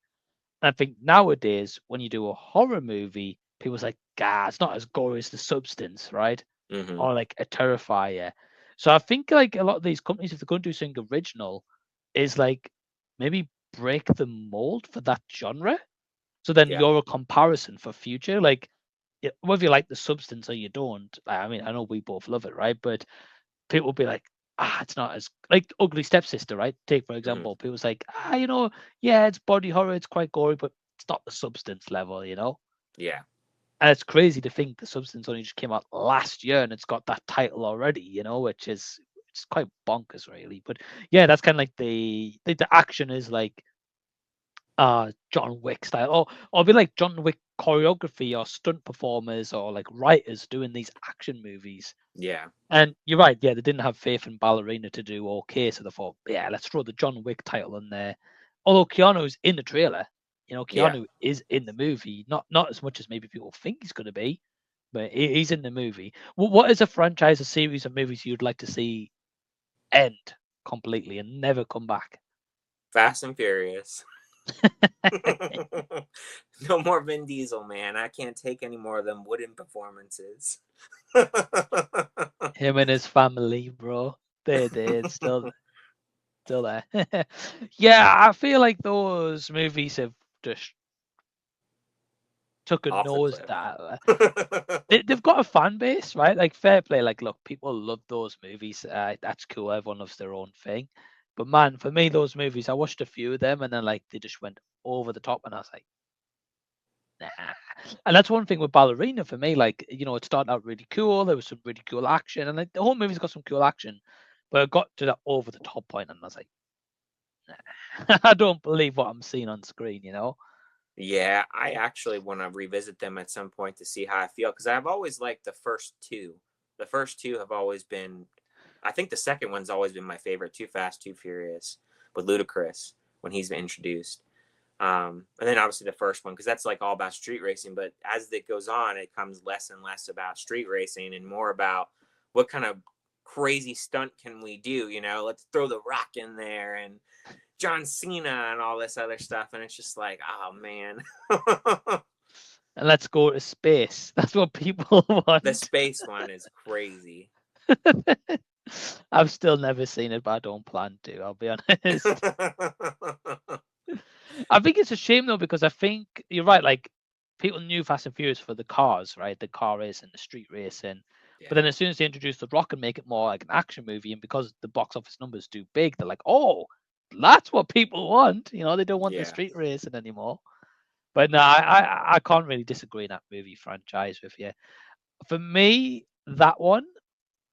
And I think nowadays when you do a horror movie, people's like, "Gah, it's not as gory as The Substance, right?" Hmm. Or like a Terrifier. So I think like a lot of these companies, if they're going to do something original, is like maybe break the mold for that genre. So then Yeah. you're a comparison for future. Like whether you like The Substance or you don't, I mean, I know we both love it, right? But people will be like, it's not as like Ugly Stepsister, right? Take for Hmm. example, people's like, yeah, it's body horror, it's quite gory, but it's not The Substance level. Yeah. And it's crazy to think The Substance only just came out last year and it's got that title already, which is it's quite bonkers, really. But yeah, that's kind of like the action is like John Wick style, or be like John Wick choreography or stunt performers or like writers doing these action movies. Yeah. And you're right, yeah, they didn't have faith in Ballerina to do okay, so they thought, yeah, let's throw the John Wick title in there. Although Keanu's in the trailer, Yeah. Keanu is in the movie, not as much as maybe people think he's going to be, but he's in the movie. What is a franchise, a series of movies you'd like to see end completely and never come back? Fast and Furious. No more Vin Diesel, man. I can't take any more of them wooden performances. Him and his family, bro. They're still there. Yeah, I feel like those movies have just took a Off the cliff. nosedive. They've got a fan base, right? Like fair play. Like, look, people love those movies. That's cool. Everyone loves their own thing. But man, for me, those movies, I watched a few of them, and then like they just went over the top, and I was like, nah. And that's one thing with Ballerina for me. Like, it started out really cool. There was some really cool action, and like the whole movie's got some cool action. But it got to that over the top point, and I was like, nah. I don't believe what I'm seeing on screen. Yeah, I actually want to revisit them at some point to see how I feel because I've always liked the first two. The first two have always been, I think the second one's always been my favorite. Too Fast, Too Furious with Ludacris when he's been introduced. And then obviously the first one because that's like all about street racing. But as it goes on, it comes less and less about street racing and more about what kind of crazy stunt can we do? Let's throw the Rock in there and John Cena and all this other stuff, and it's just like, oh man. And let's go to space. That's what people want. The space one is crazy. I've still never seen it, but I don't plan to. I'll be honest. I think it's a shame though because I think you're right. Like people knew Fast and Furious for the cars, right? The car racing, the street racing. Yeah. But then as soon as they introduce the Rock and make it more like an action movie, and because the box office numbers do big, they're like, oh, that's what people want. They don't want the street racing anymore. But no, I can't really disagree in that movie franchise with you. For me, that one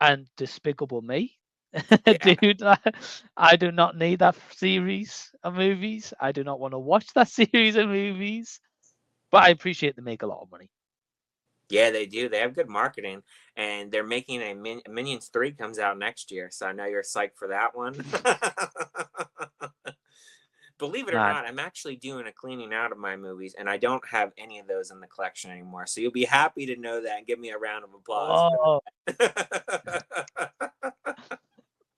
and Despicable Me. Yeah. Dude, I do not need that series of movies. I do not want to watch that series of movies. But I appreciate they make a lot of money. Yeah, they do. They have good marketing, and they're making a Minions 3 comes out next year. So I know you're psyched for that one. Believe it or not, I'm actually doing a cleaning out of my movies, and I don't have any of those in the collection anymore. So you'll be happy to know that and give me a round of applause. Oh,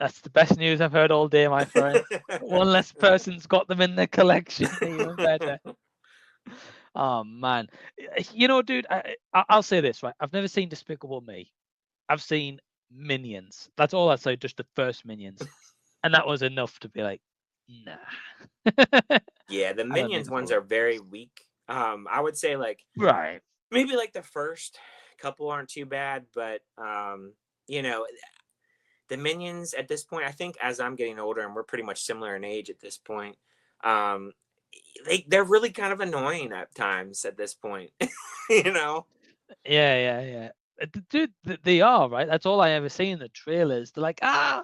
that's the best news I've heard all day, my friend. One less person's got them in their collection. Even better. Oh man, dude, I'll say this, right? I've never seen Despicable Me. I've seen Minions. That's all I say. Just the first Minions, and that was enough to be like, nah. Yeah, the Minions ones are very weak. I would say like right. Maybe like the first couple aren't too bad, but the Minions at this point, I think as I'm getting older and we're pretty much similar in age at this point, they're really kind of annoying at times at this point. Yeah. Dude, they are right. That's all I ever see in the trailers. They're like, I'm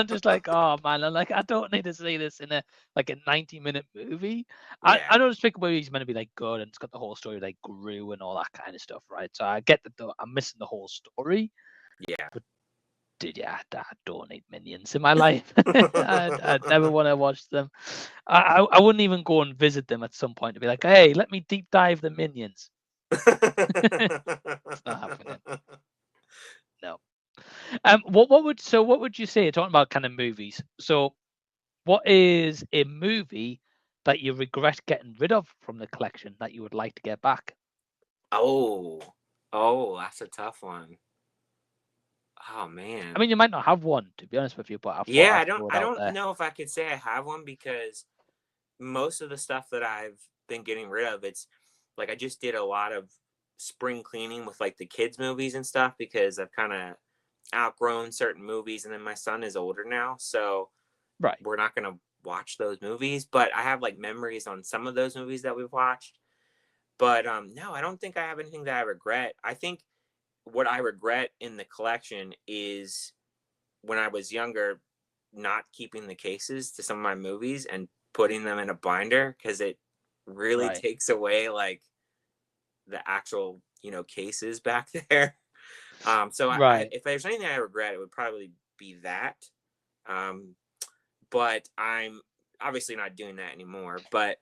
just like, oh man, I'm like, I don't need to see this in a 90-minute movie. Yeah. I know Despicable Me is meant to be like good and it's got the whole story like Gru and all that kind of stuff, right? So I get that I'm missing the whole story. Yeah. But dude, yeah, I don't need Minions in my life. I'd never want to watch them. I wouldn't even go and visit them at some point to be like, hey, let me deep dive the Minions. It's not happening. No. What would you say? Talking about kind of movies. So, what is a movie that you regret getting rid of from the collection that you would like to get back? Oh, that's a tough one. Oh man. I mean, you might not have one, to be honest with you, but Yeah, I I don't know if I could say I have one because most of the stuff that I've been getting rid of, it's like I just did a lot of spring cleaning with like the kids movies and stuff because I've kind of outgrown certain movies and then my son is older now, so right. we're not going to watch those movies, but I have like memories on some of those movies that we've watched. But no, I don't think I have anything that I regret. I think what I regret in the collection is when I was younger not keeping the cases to some of my movies and putting them in a binder because it really takes away like the actual cases back there. So if there's anything I regret, it would probably be that. But I'm obviously not doing that anymore. But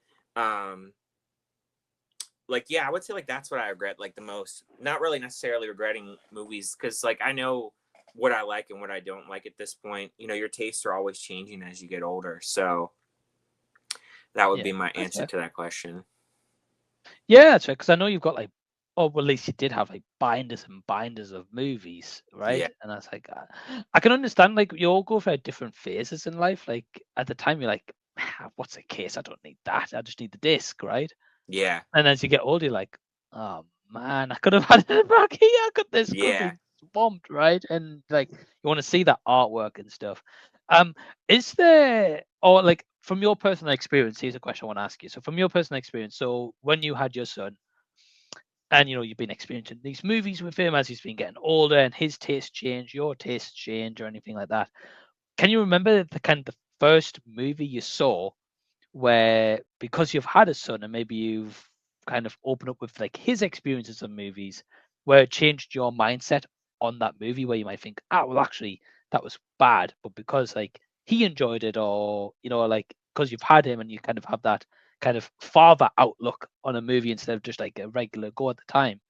like, yeah, I would say like that's what I regret like the most. Not really necessarily regretting movies, because like I know what I like and what I don't like at this point. You know, your tastes are always changing as you get older. So that would Yeah, be my that's answer fair. to that question. Yeah, that's fair. Because I know you've got like, or well, at least you did have like binders and binders of movies, right? Yeah. And that's like, I can understand like you all go through different phases in life. Like at the time, you're like, what's the case? I don't need that. I just need the disc, right? Yeah. And as you get older, you're like, oh man, I could have had it back here. This could have Yeah. been swamped, right? And like you want to see that artwork and stuff. Um, is there or like from your personal experience, here's a question I want to ask you. So from your personal experience, so when you had your son and you've been experiencing these movies with him as he's been getting older and his taste change, your taste change or anything like that. Can you remember the kind of the first movie you saw where because you've had a son and maybe you've kind of opened up with like his experiences of movies where it changed your mindset on that movie where you might think, well actually that was bad, but because like he enjoyed it or like because you've had him and you kind of have that kind of father outlook on a movie instead of just like a regular go at the time.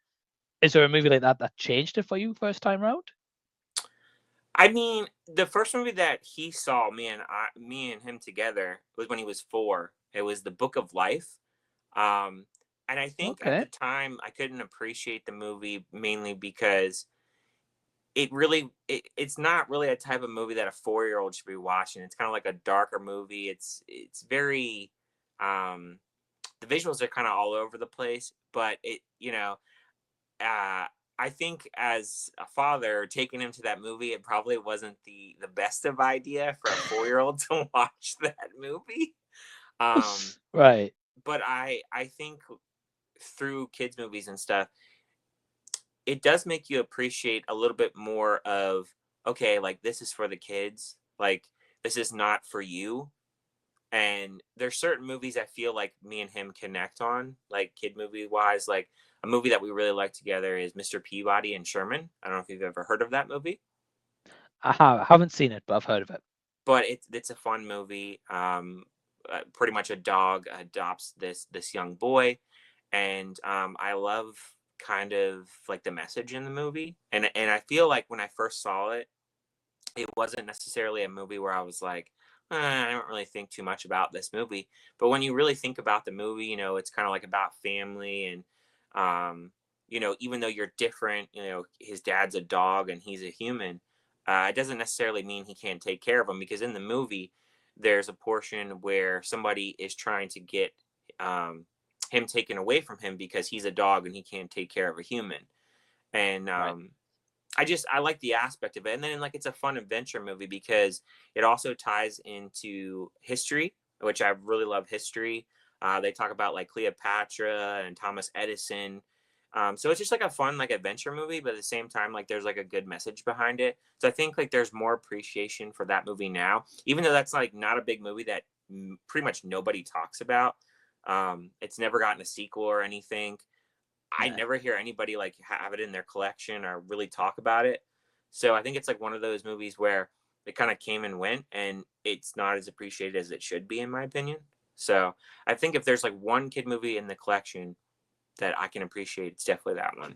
Is there a movie like that that changed it for you first time round? I mean, the first movie that he saw, me and him together, was when he was 4. It was The Book of Life. Um, and I think at Okay. the time I couldn't appreciate the movie mainly because it's not really a type of movie that a 4-year-old should be watching. It's kind of like a darker movie. It's very um the visuals are kind of all over the place, but uh I think as a father taking him to that movie, it probably wasn't the best of idea for a 4-year-old to watch that movie. Um Right. but I think through kids movies and stuff, it does make you appreciate a little bit more of, okay, like this is for the kids, like this is not for you. And there's certain movies I feel like me and him connect on, like kid movie wise. Like a movie that we really like together is Mr. Peabody and Sherman. I don't know if you've ever heard of that movie, I haven't seen it, but I've heard of it. but it's a fun movie. Pretty much a dog adopts this young boy, and I love kind of like the message in the movie. And I feel like when I first saw it, it wasn't necessarily a movie where I was like, I don't really think too much about this movie. But when you really think about the movie, it's kind of like about family and, even though you're different, his dad's a dog and he's a human. It doesn't necessarily mean he can't take care of him, because in the movie, there's a portion where somebody is trying to get um, him taken away from him because he's a dog and he can't take care of a human. And Right. I like the aspect of it. And then like it's a fun adventure movie because it also ties into history, which I really love history. They talk about like Cleopatra and Thomas Edison. So it's just like a fun like adventure movie, but at the same time, like there's like a good message behind it. So I think like there's more appreciation for that movie now, even though that's like not a big movie that pretty much nobody talks about. It's never gotten a sequel or anything. I Yeah. never hear anybody like have it in their collection or really talk about it. So I think it's like one of those movies where it kind of came and went and it's not as appreciated as it should be, in my opinion. So I think if there's like one kid movie in the collection that I can appreciate, it's definitely that one.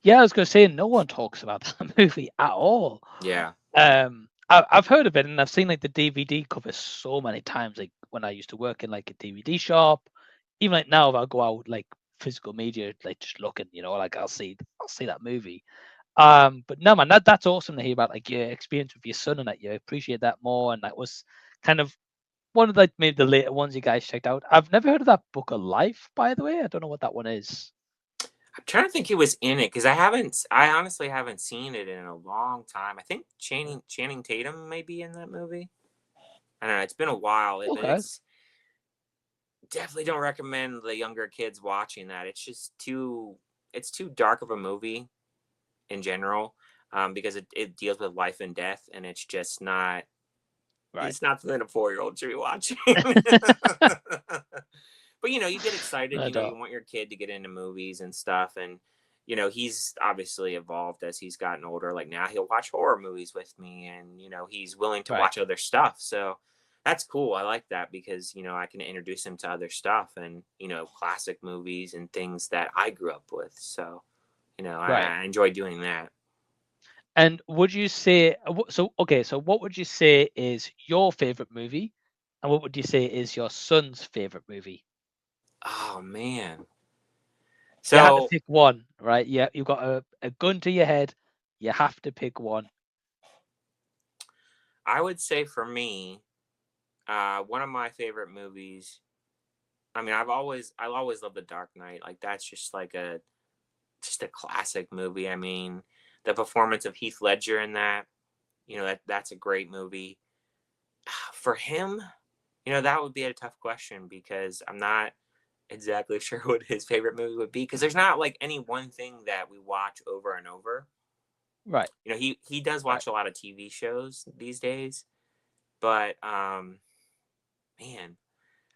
Yeah, I was gonna say no one talks about that movie at all. Yeah. I've heard of it and I've seen like the DVD cover so many times. Like when I used to work in like a DVD shop, even like now if I go out like physical media, like just looking, like I'll see that movie. But no man, that's awesome to hear about like your experience with your son and that you appreciate that more. And that was kind of one of like maybe the later ones you guys checked out. I've never heard of that Book of Life, by the way. I don't know what that one is. I'm trying to think who was in it because I honestly haven't seen it in a long time. I think Channing Tatum may be in that movie. I don't know. It's been a while, but Okay. it's definitely don't recommend the younger kids watching that. It's too dark of a movie in general, because it deals with life and death, and Right. it's not something a 4-year-old should be watching. But you get excited, I you don't. want your kid to get into movies and stuff, and he's obviously evolved as he's gotten older. Like now he'll watch horror movies with me, and he's willing to Right. watch other stuff. So That's cool. I like that because, I can introduce him to other stuff and, classic movies and things that I grew up with. So, Right. I enjoy doing that. And would you say so what would you say is your favorite movie, and what would you say is your son's favorite movie? Oh man. If you had to So pick one, right? Yeah, you've got a gun to your head. You have to pick one. I would say for me, one of my favorite movies. I mean, I've always loved The Dark Knight. Like that's just a classic movie. I mean, the performance of Heath Ledger in that, that's a great movie. For him, that would be a tough question because I'm not exactly sure what his favorite movie would be because there's not like any one thing that we watch over and over. Right. He does Right. watch a lot of TV shows these days, but man,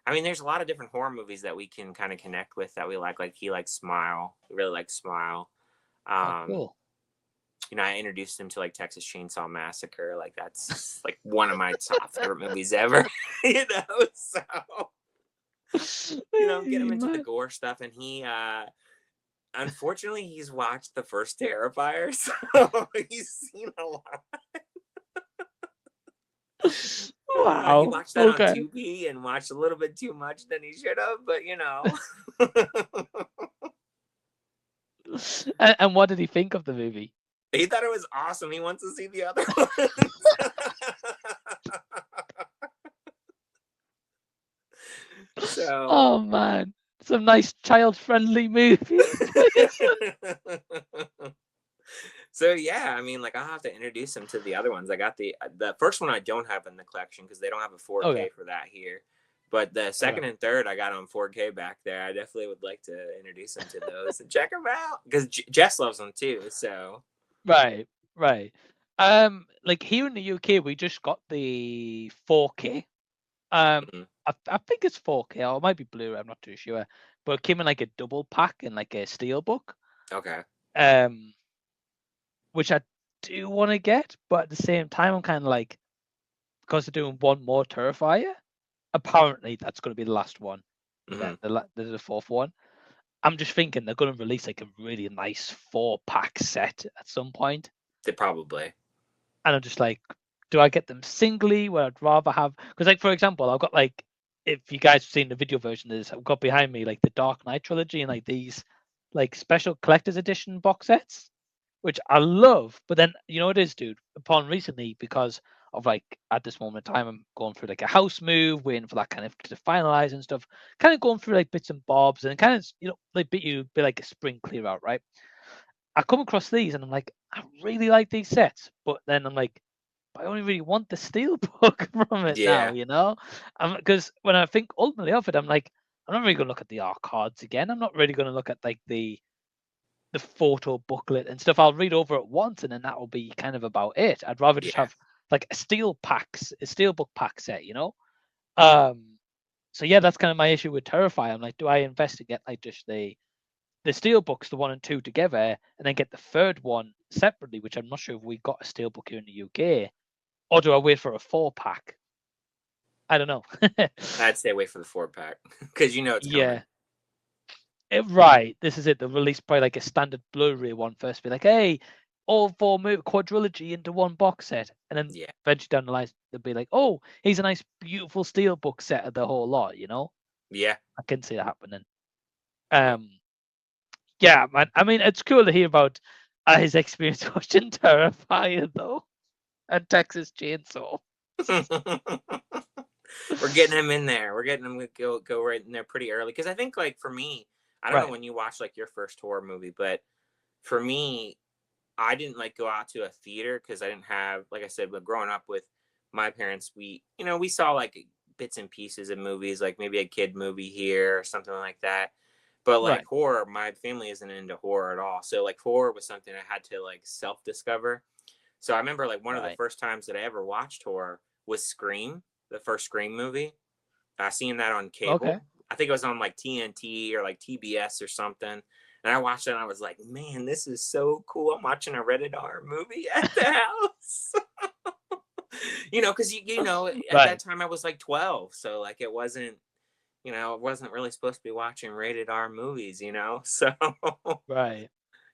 I mean, there's a lot of different horror movies that we can kind of connect with that we like. Like he likes Smile. He really likes Smile. Oh, Um, cool. I introduced him to like Texas Chainsaw Massacre. Like that's like one of my top favorite movies ever. So get him into the Man. gore stuff, and he unfortunately he's watched the first Terrifier, so he's seen a lot. He Wow. watched that on Okay. Tubi and watched a little bit too much than he should have, but And what did he think of the movie? he thought it was awesome. He wants to see the other ones. So, Oh man, some nice child-friendly movies. so yeah, I mean, like I'll have to introduce him to the other ones. I got the first one I don't have in the collection because they don't have a 4K Okay. for that here. But the second Okay. and third I got on 4K back there. I definitely would like to introduce him to those and check them out because Jess loves them too. So, Right. Right. Like here in the UK, we just got the 4K. mhm. I think it's 4K or it might be Blu-ray. I'm not too sure, but it came in like a double pack in like a steelbook. Okay. Um, which I do want to get, but at the same time, I'm kind of like because they're doing one more Terrifier. Apparently, that's going to be the last one. Hmm. There's a fourth one. I'm just thinking they're going to release like a really nice 4-pack set at some point, They probably. and I'm just like, do I get them singly? Where I'd rather have because, like, for example, I've got like, if you guys have seen the video version of this, I've got behind me like the Dark Knight trilogy and like these like special collector's edition box sets, which I love. But then you know what it is, dude. Upon recently, because of like at this moment in time, I'm going through like a house move, waiting for that kind of to finalize and stuff. Kind of going through like bits and bobs, and kind of like be like a spring clear out, right? I come across these and I'm like, I really like these sets, but then I'm like, I only really want the steel book from it now, Yeah. because when I think ultimately of it, I'm like, I'm not really going to look at the art cards again. I'm not really going to look at like the photo booklet and stuff. I'll read over it once and then that will be kind of about it. I'd rather just Yeah. have like a steel book pack set. Um, so yeah, that's kind of my issue with Terrify. I'm like, do I invest and get like just the steel books, the 1 and 2 together, and then get the third one separately, which I'm not sure if we got a steel book here in the UK, or do I wait for a 4-pack? I don't know. I'd stay away for the 4-pack because it's coming. Yeah, right. This is it. They'll release probably like a standard Blu-ray one first, be like, hey, all 4 movie quadrilogy into one box set, and then Yeah. eventually down the line they'll be like, oh, here's a nice, beautiful steel book set of the whole lot. Yeah. I can see that happening. Yep. Um, yeah, man. I mean, it's cool to hear about his experience watching Terrifier though, and Texas Chainsaw. We're getting him in there. We're getting him to go right in there pretty early. Because I think, like, for me, I don't know Right. when you watch like your first horror movie, but for me, I didn't like go out to a theater because I didn't have, like I said, but growing up with my parents, we saw like bits and pieces of movies, like maybe a kid movie here or something like that. But like Right. horror, my family isn't into horror at all. So like horror was something I had to like self discover. So I remember like one of the Right. first times that I ever watched horror was Scream, the first Scream movie. I seen that on Okay. cable. I think it was on like TNT or like TBS or something. And I watched it and I was like, man, this is so cool. I'm watching a rated R movie at the house. Because at that Right, time I was like 12, so like it wasn't, I wasn't really supposed to be watching rated R movies, so right.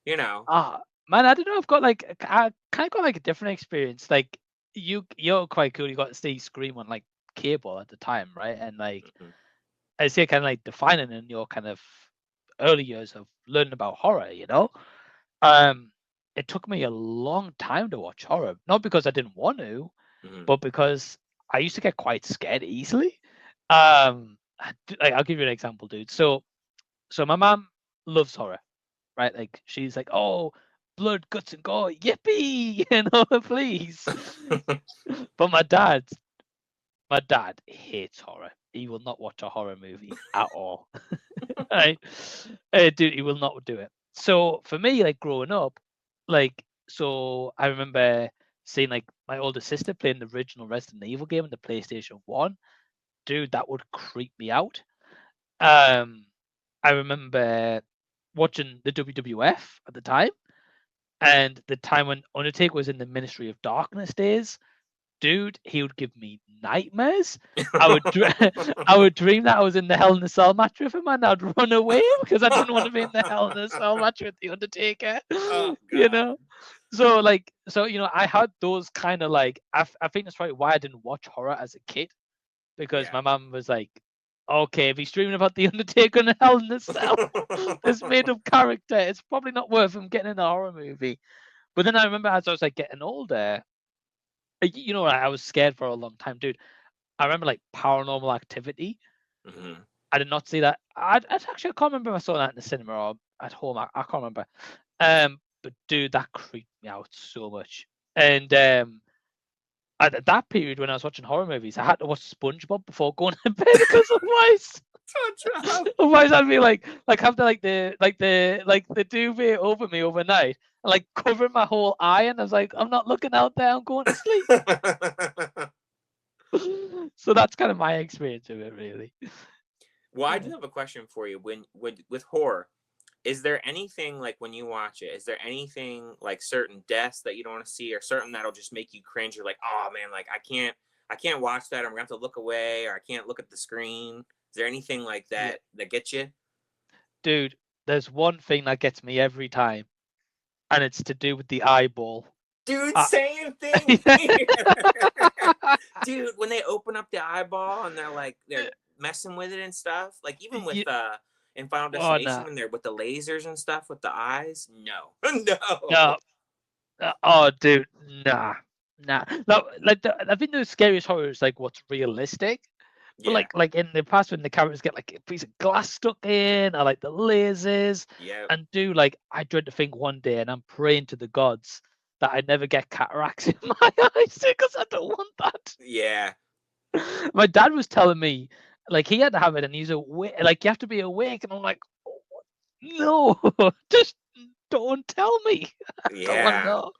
you know. Ah, man, I don't know. I've got like I kind of got like a different experience. Like you're quite cool. You got to see Scream on like cable at the time, right? And like Mhm, I say, kind of like defining in your kind of early years of learning about horror. Um, it took me a long time to watch horror, not because I didn't want to, mhm, but because I used to get quite scared easily. Like I'll give you an example, dude. So my mom loves horror, right? Like she's like, oh, blood, guts, and gore, yippee, please. But my dad hates horror. He will not watch a horror movie at all. Right? Dude, he will not do it. So for me, like growing up, like so I remember seeing like my older sister playing the original Resident Evil game on the PlayStation 1. Dude, that would creep me out. Um I remember watching the WWF at the time, and the time when Undertaker was in the Ministry of Darkness days. Dude, he would give me nightmares. I would I would dream that I was in the Hell in a Cell match with him, and I'd run away because I didn't want to be in the Hell in a Cell match with the Undertaker. Oh You God. know, I had those kind of like I think that's probably why I didn't watch horror as a kid, because Yeah. my mum was like, okay, if he's dreaming about the Undertaker and Hell in a Cell, this made up character, it's probably not worth him getting in a horror movie. But then I remember as I was like getting older, I was scared for a long time, dude. I remember like Paranormal Activity. Mhm. I did not see that. I can't remember if I saw that in the cinema or at home. I can't remember. But dude, that creeped me out so much. And at that period when I was watching horror movies, I had to watch SpongeBob before going to bed because SpongeBob. otherwise I'd be like have the the duvet over me overnight and like covering my whole eye, and I was like, I'm not looking out there, I'm going to sleep. So that's kind of my experience of it, really. Well, I do Yeah. have a question for you. When with horror, is there anything like when you watch it? Is there anything like certain deaths that you don't want to see, or certain that'll just make you cringe? You're like, oh man, like I can't watch that. I'm gonna have to look away, or I can't look at the screen. Is there anything like Yeah. that gets you? Dude, there's one thing that gets me every time, and it's to do with the eyeball. Dude, Uh, same thing here. Dude, when they open up the eyeball and they're messing with it and stuff, like even with yeah. in Final Oh Destination no, when they're with the lasers and stuff with the eyes, no. No. no. Oh, dude, nah, nah. No, I think the scariest horror is like what's realistic. But Yeah. like in the past when the characters get like a piece of glass stuck in, or like the lasers, Yeah. and do like I dread to think one day, and I'm praying to the gods that I never get cataracts in my eyes because I don't want that. Yeah. My dad was telling me like he had to have it, and he's awake. Like you have to be awake, and I'm like, "Oh, no, just don't tell me. I don't want to Yeah. know."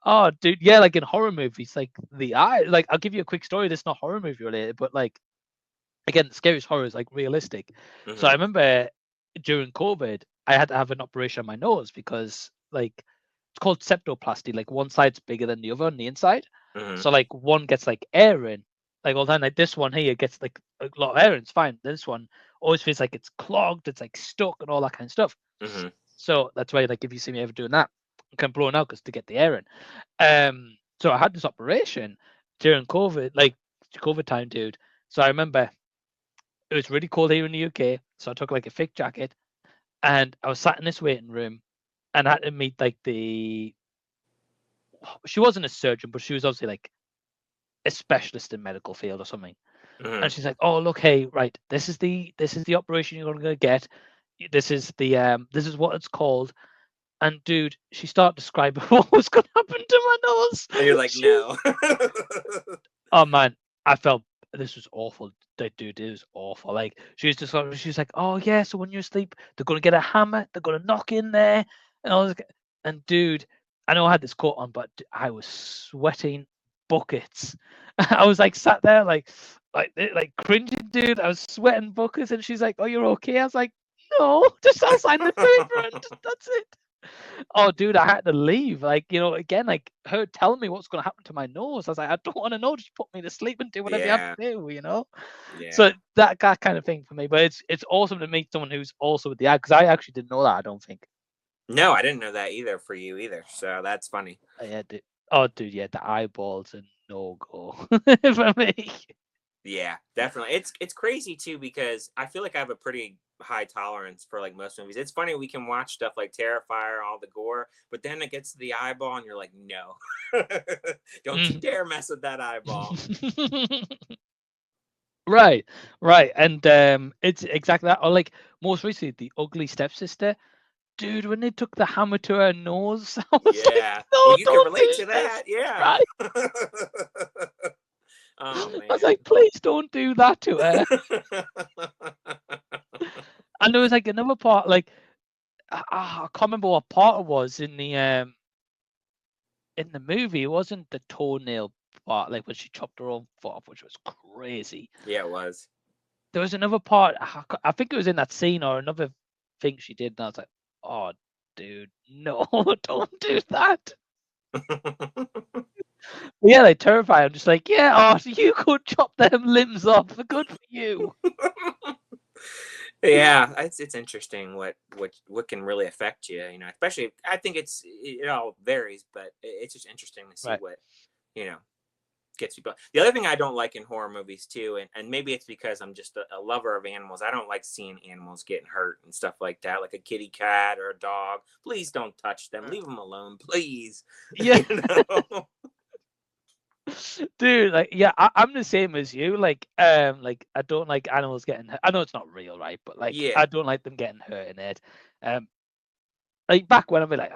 Oh, dude, yeah, like in horror movies, like the eye. Like I'll give you a quick story that's not horror movie related, but like again, the scariest horror is like realistic. So I Mhm. remember during COVID, I had to have an operation on my nose because like it's called septoplasty. Like one side's bigger than the other on the inside. Mhm. So like one gets like air in, like all the time. Like this one here gets like a lot of air in. It's fine. This one always feels like it's clogged. It's like stuck and all that kind of stuff. Mhm. So that's why like if you see me ever doing that, I'm kind of blowing out because to get the air in. So I had this operation during COVID, like COVID time, dude. So I remember it was really cold here in the UK, so I took like a thick jacket, and I was sat in this waiting room, and I had to meet like the. She wasn't a surgeon, but she was obviously like a specialist in medical field or something. And Mhm. she's like, "Oh, look, hey, right, this is the operation you're gonna get. This is what it's called." And dude, she started describing what was gonna happen to my nose. And you're like, She, no. oh man, I felt this was awful. Like, dude, it was awful. Like she's like, oh yeah, so when you're asleep, they're gonna get a hammer, they're gonna knock in there, and I was like, and dude, I know I had this coat on, but I was sweating buckets. I was like sat there like cringing, dude. I was sweating buckets, and she's like, "Oh, you're okay?" I was like, "No, just I'll sign the paper, and that's it." Oh, dude, I had to leave. Like, again, like her telling me what's going to happen to my nose. I was like, I don't want to know. Just put me to sleep and do whatever you have Yeah, to do. So yeah. that kind of thing for me. But it's awesome to meet someone who's also with the eye, because I actually didn't know that. I don't think. No, I didn't know that either for you either. So that's funny. Yeah, dude, yeah, the eyeballs and no go for me. Yeah, definitely. It's crazy too because I feel like I have a pretty high tolerance for like most movies. It's funny we can watch stuff like Terrifier, all the gore, but then it gets to the eyeball and you're like, no, don't you Mm. dare mess with that eyeball. Right, right, and it's exactly that. Or like most recently, the ugly stepsister. Dude, when they took the hammer to her nose, I was like, Yeah. Well, "No, you can don't relate do to this!" that. Yeah. Right? Oh I was like, man. "Please don't do that to her." And there was like another part, like I can't remember what part it was in the movie. It wasn't the toenail part, like when she chopped her own foot off, which was crazy. Yeah, it was. There was another part. I think it was in that scene or another thing she did, and I was like, "Oh, dude, no, don't do that." Yeah, they terrify. I'm just like, yeah, oh, so you could chop them limbs off. Good for you. Yeah, it's interesting what can really affect you, especially I think it all varies, but it's just interesting to see Right. what, you know, gets people. The other thing I don't like in horror movies too, and maybe it's because I'm just a lover of animals. I don't like seeing animals getting hurt and stuff like that, like a kitty cat or a dog. Please don't touch them. Leave them alone, please. Yeah, you know? dude. Like, yeah, I'm the same as you. Like I don't like animals getting hurt. I know it's not real, right? But like, Yeah. I don't like them getting hurt in it. Um, like back when I'd be like,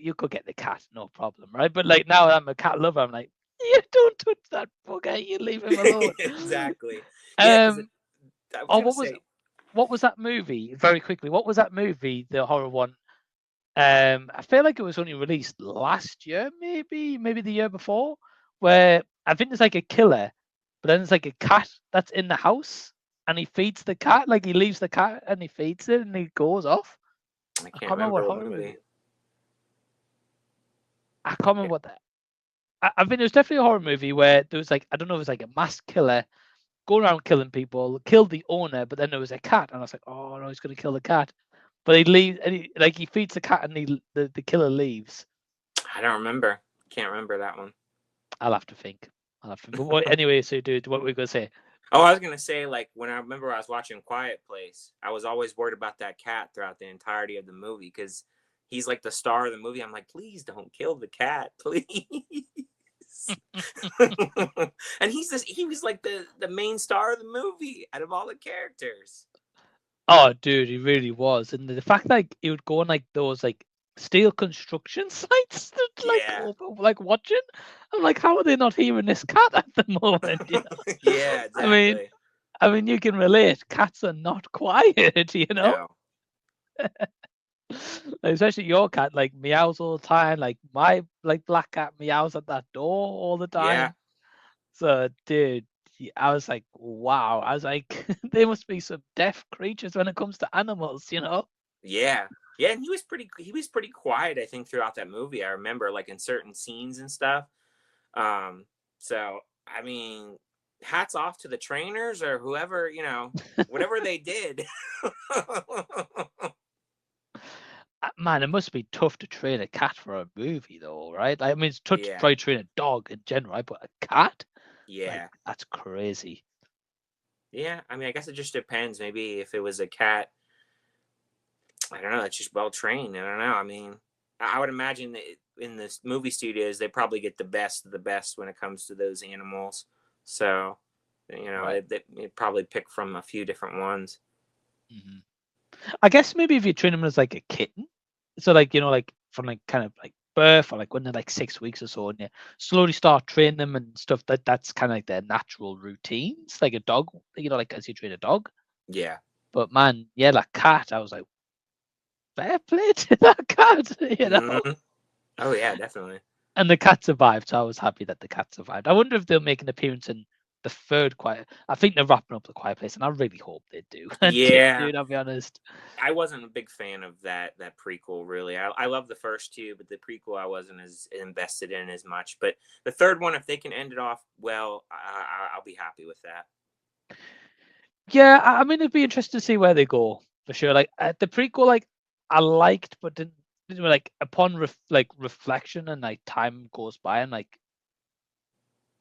you could get the cat, no problem, right? But like now I'm a cat lover. I'm like, yeah, don't touch that bugger. You leave him alone. Exactly. Yeah, because Um. I was Oh, gonna say, what was that movie? Very quickly, what was that movie? The horror one. I feel like it was only released last year, maybe the year before, where I think there's like a killer, but then there's like a cat that's in the house, and he feeds the cat. Like he leaves the cat and he feeds it, and he goes off. I I can't can't remember what remember what horror movie. movie. I can't remember what that. I think it was definitely a horror movie where there was like, I don't know, it was like a mass killer going around killing people, killed the owner, but then there was a cat, and I was like, oh no, he's gonna kill the cat. But he leaves, and he feeds the cat, and the killer leaves. I don't remember. Can't remember that one. I'll have to think. But anyway, so dude, what were we gonna say? Oh, I was gonna say, like, when I remember I was watching Quiet Place, I was always worried about that cat throughout the entirety of the movie because he's like the star of the movie. I'm like, please don't kill the cat, please. And he was like the main star of the movie out of all the characters. Oh, dude, he really was, and the fact like he would go on like those like steel construction sites, that, Yeah. like watching. I'm like, how are they not hearing this cat at the moment? Yeah, I mean, exactly. you can relate. Cats are not quiet. No. Like, especially your cat, like meows all the time. Like my like black cat meows at that door all the Yeah. time. So, dude, I was like, wow. I was like, they must be some deaf creatures when it comes to animals. Yeah. Yeah, and he was pretty quiet, I think, throughout that movie. I remember like in certain scenes and stuff. So I mean, hats off to the trainers or whoever, whatever they did. Man, it must be tough to train a cat for a movie, though, right? Like, I mean, it's tough to Yeah. try train a dog in general, right? But a cat, like, Yeah. that's crazy. Yeah. I mean, I guess it just depends. Maybe if it was a cat, I don't know, it's just well trained. I don't know. I mean, I would imagine that in the movie studios, they probably get the best of the best when it comes to those animals. So, Right. they probably pick from a few different ones. hmm I guess maybe if you train them as like a kitten, so like like from like kind of like birth or like when they're like 6 weeks or so, and you slowly start training them and stuff. That's kind of like their natural routines, like a dog. Like as you train a dog. Yeah. But man, yeah, that cat, I was like, fair play to that cat. hmm Oh yeah, definitely. And the cat survived, so I was happy that the cat survived. I wonder if they'll make an appearance in the third Quiet. I think they're wrapping up the Quiet Place, and I really hope they do. Yeah, Dude, I'll be honest. I wasn't a big fan of that prequel. Really, I love the first two, but the prequel I wasn't as invested in as much. But the third one, if they can end it off well, I'll be happy with that. Yeah, I mean, it'd be interesting to see where they go for sure. Like the prequel, like I liked, but didn't like upon reflection and like time goes by, and like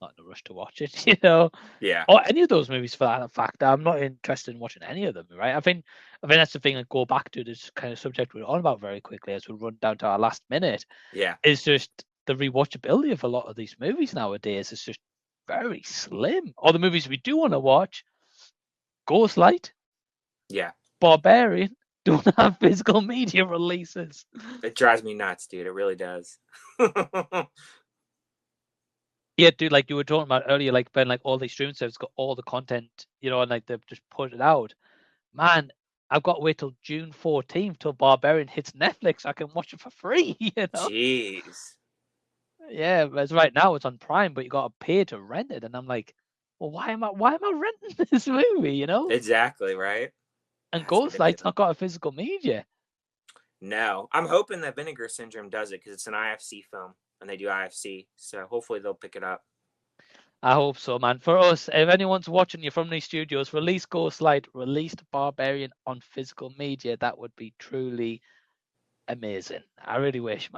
not in a rush to watch it, you know. Yeah, Or any of those movies for that fact. I'm not interested in watching any of them, right? I think that's the thing. I go back to this kind of subject we're on about very quickly as we run down to our last minute. yeah, Is just the rewatchability of a lot of these movies nowadays is just very slim. Or the movies we do want to watch, Ghostlight, yeah. Barbarian, don't have physical media releases. It drives me nuts, dude. It really does. Yeah, dude, like you were talking about earlier, like when like all these streaming services got all the content, you know, and like they've just put it out. Man, I've got to wait till June 14th till Barbarian hits Netflix. I can watch it for free, you know? Jeez. Yeah, whereas right now it's on Prime, but you got to pay to rent it. And I'm like, well, why am I renting this movie, you know? Exactly, right? And That's Ghostlight's ridiculous. not got a physical media. No, I'm hoping that Vinegar Syndrome does it because it's an IFC film and they do IFC. So hopefully they'll pick it up. I hope so, man. For us, if anyone's watching you from these studios, release Ghostlight, release Barbarian on physical media. That would be truly amazing. I really wish, man.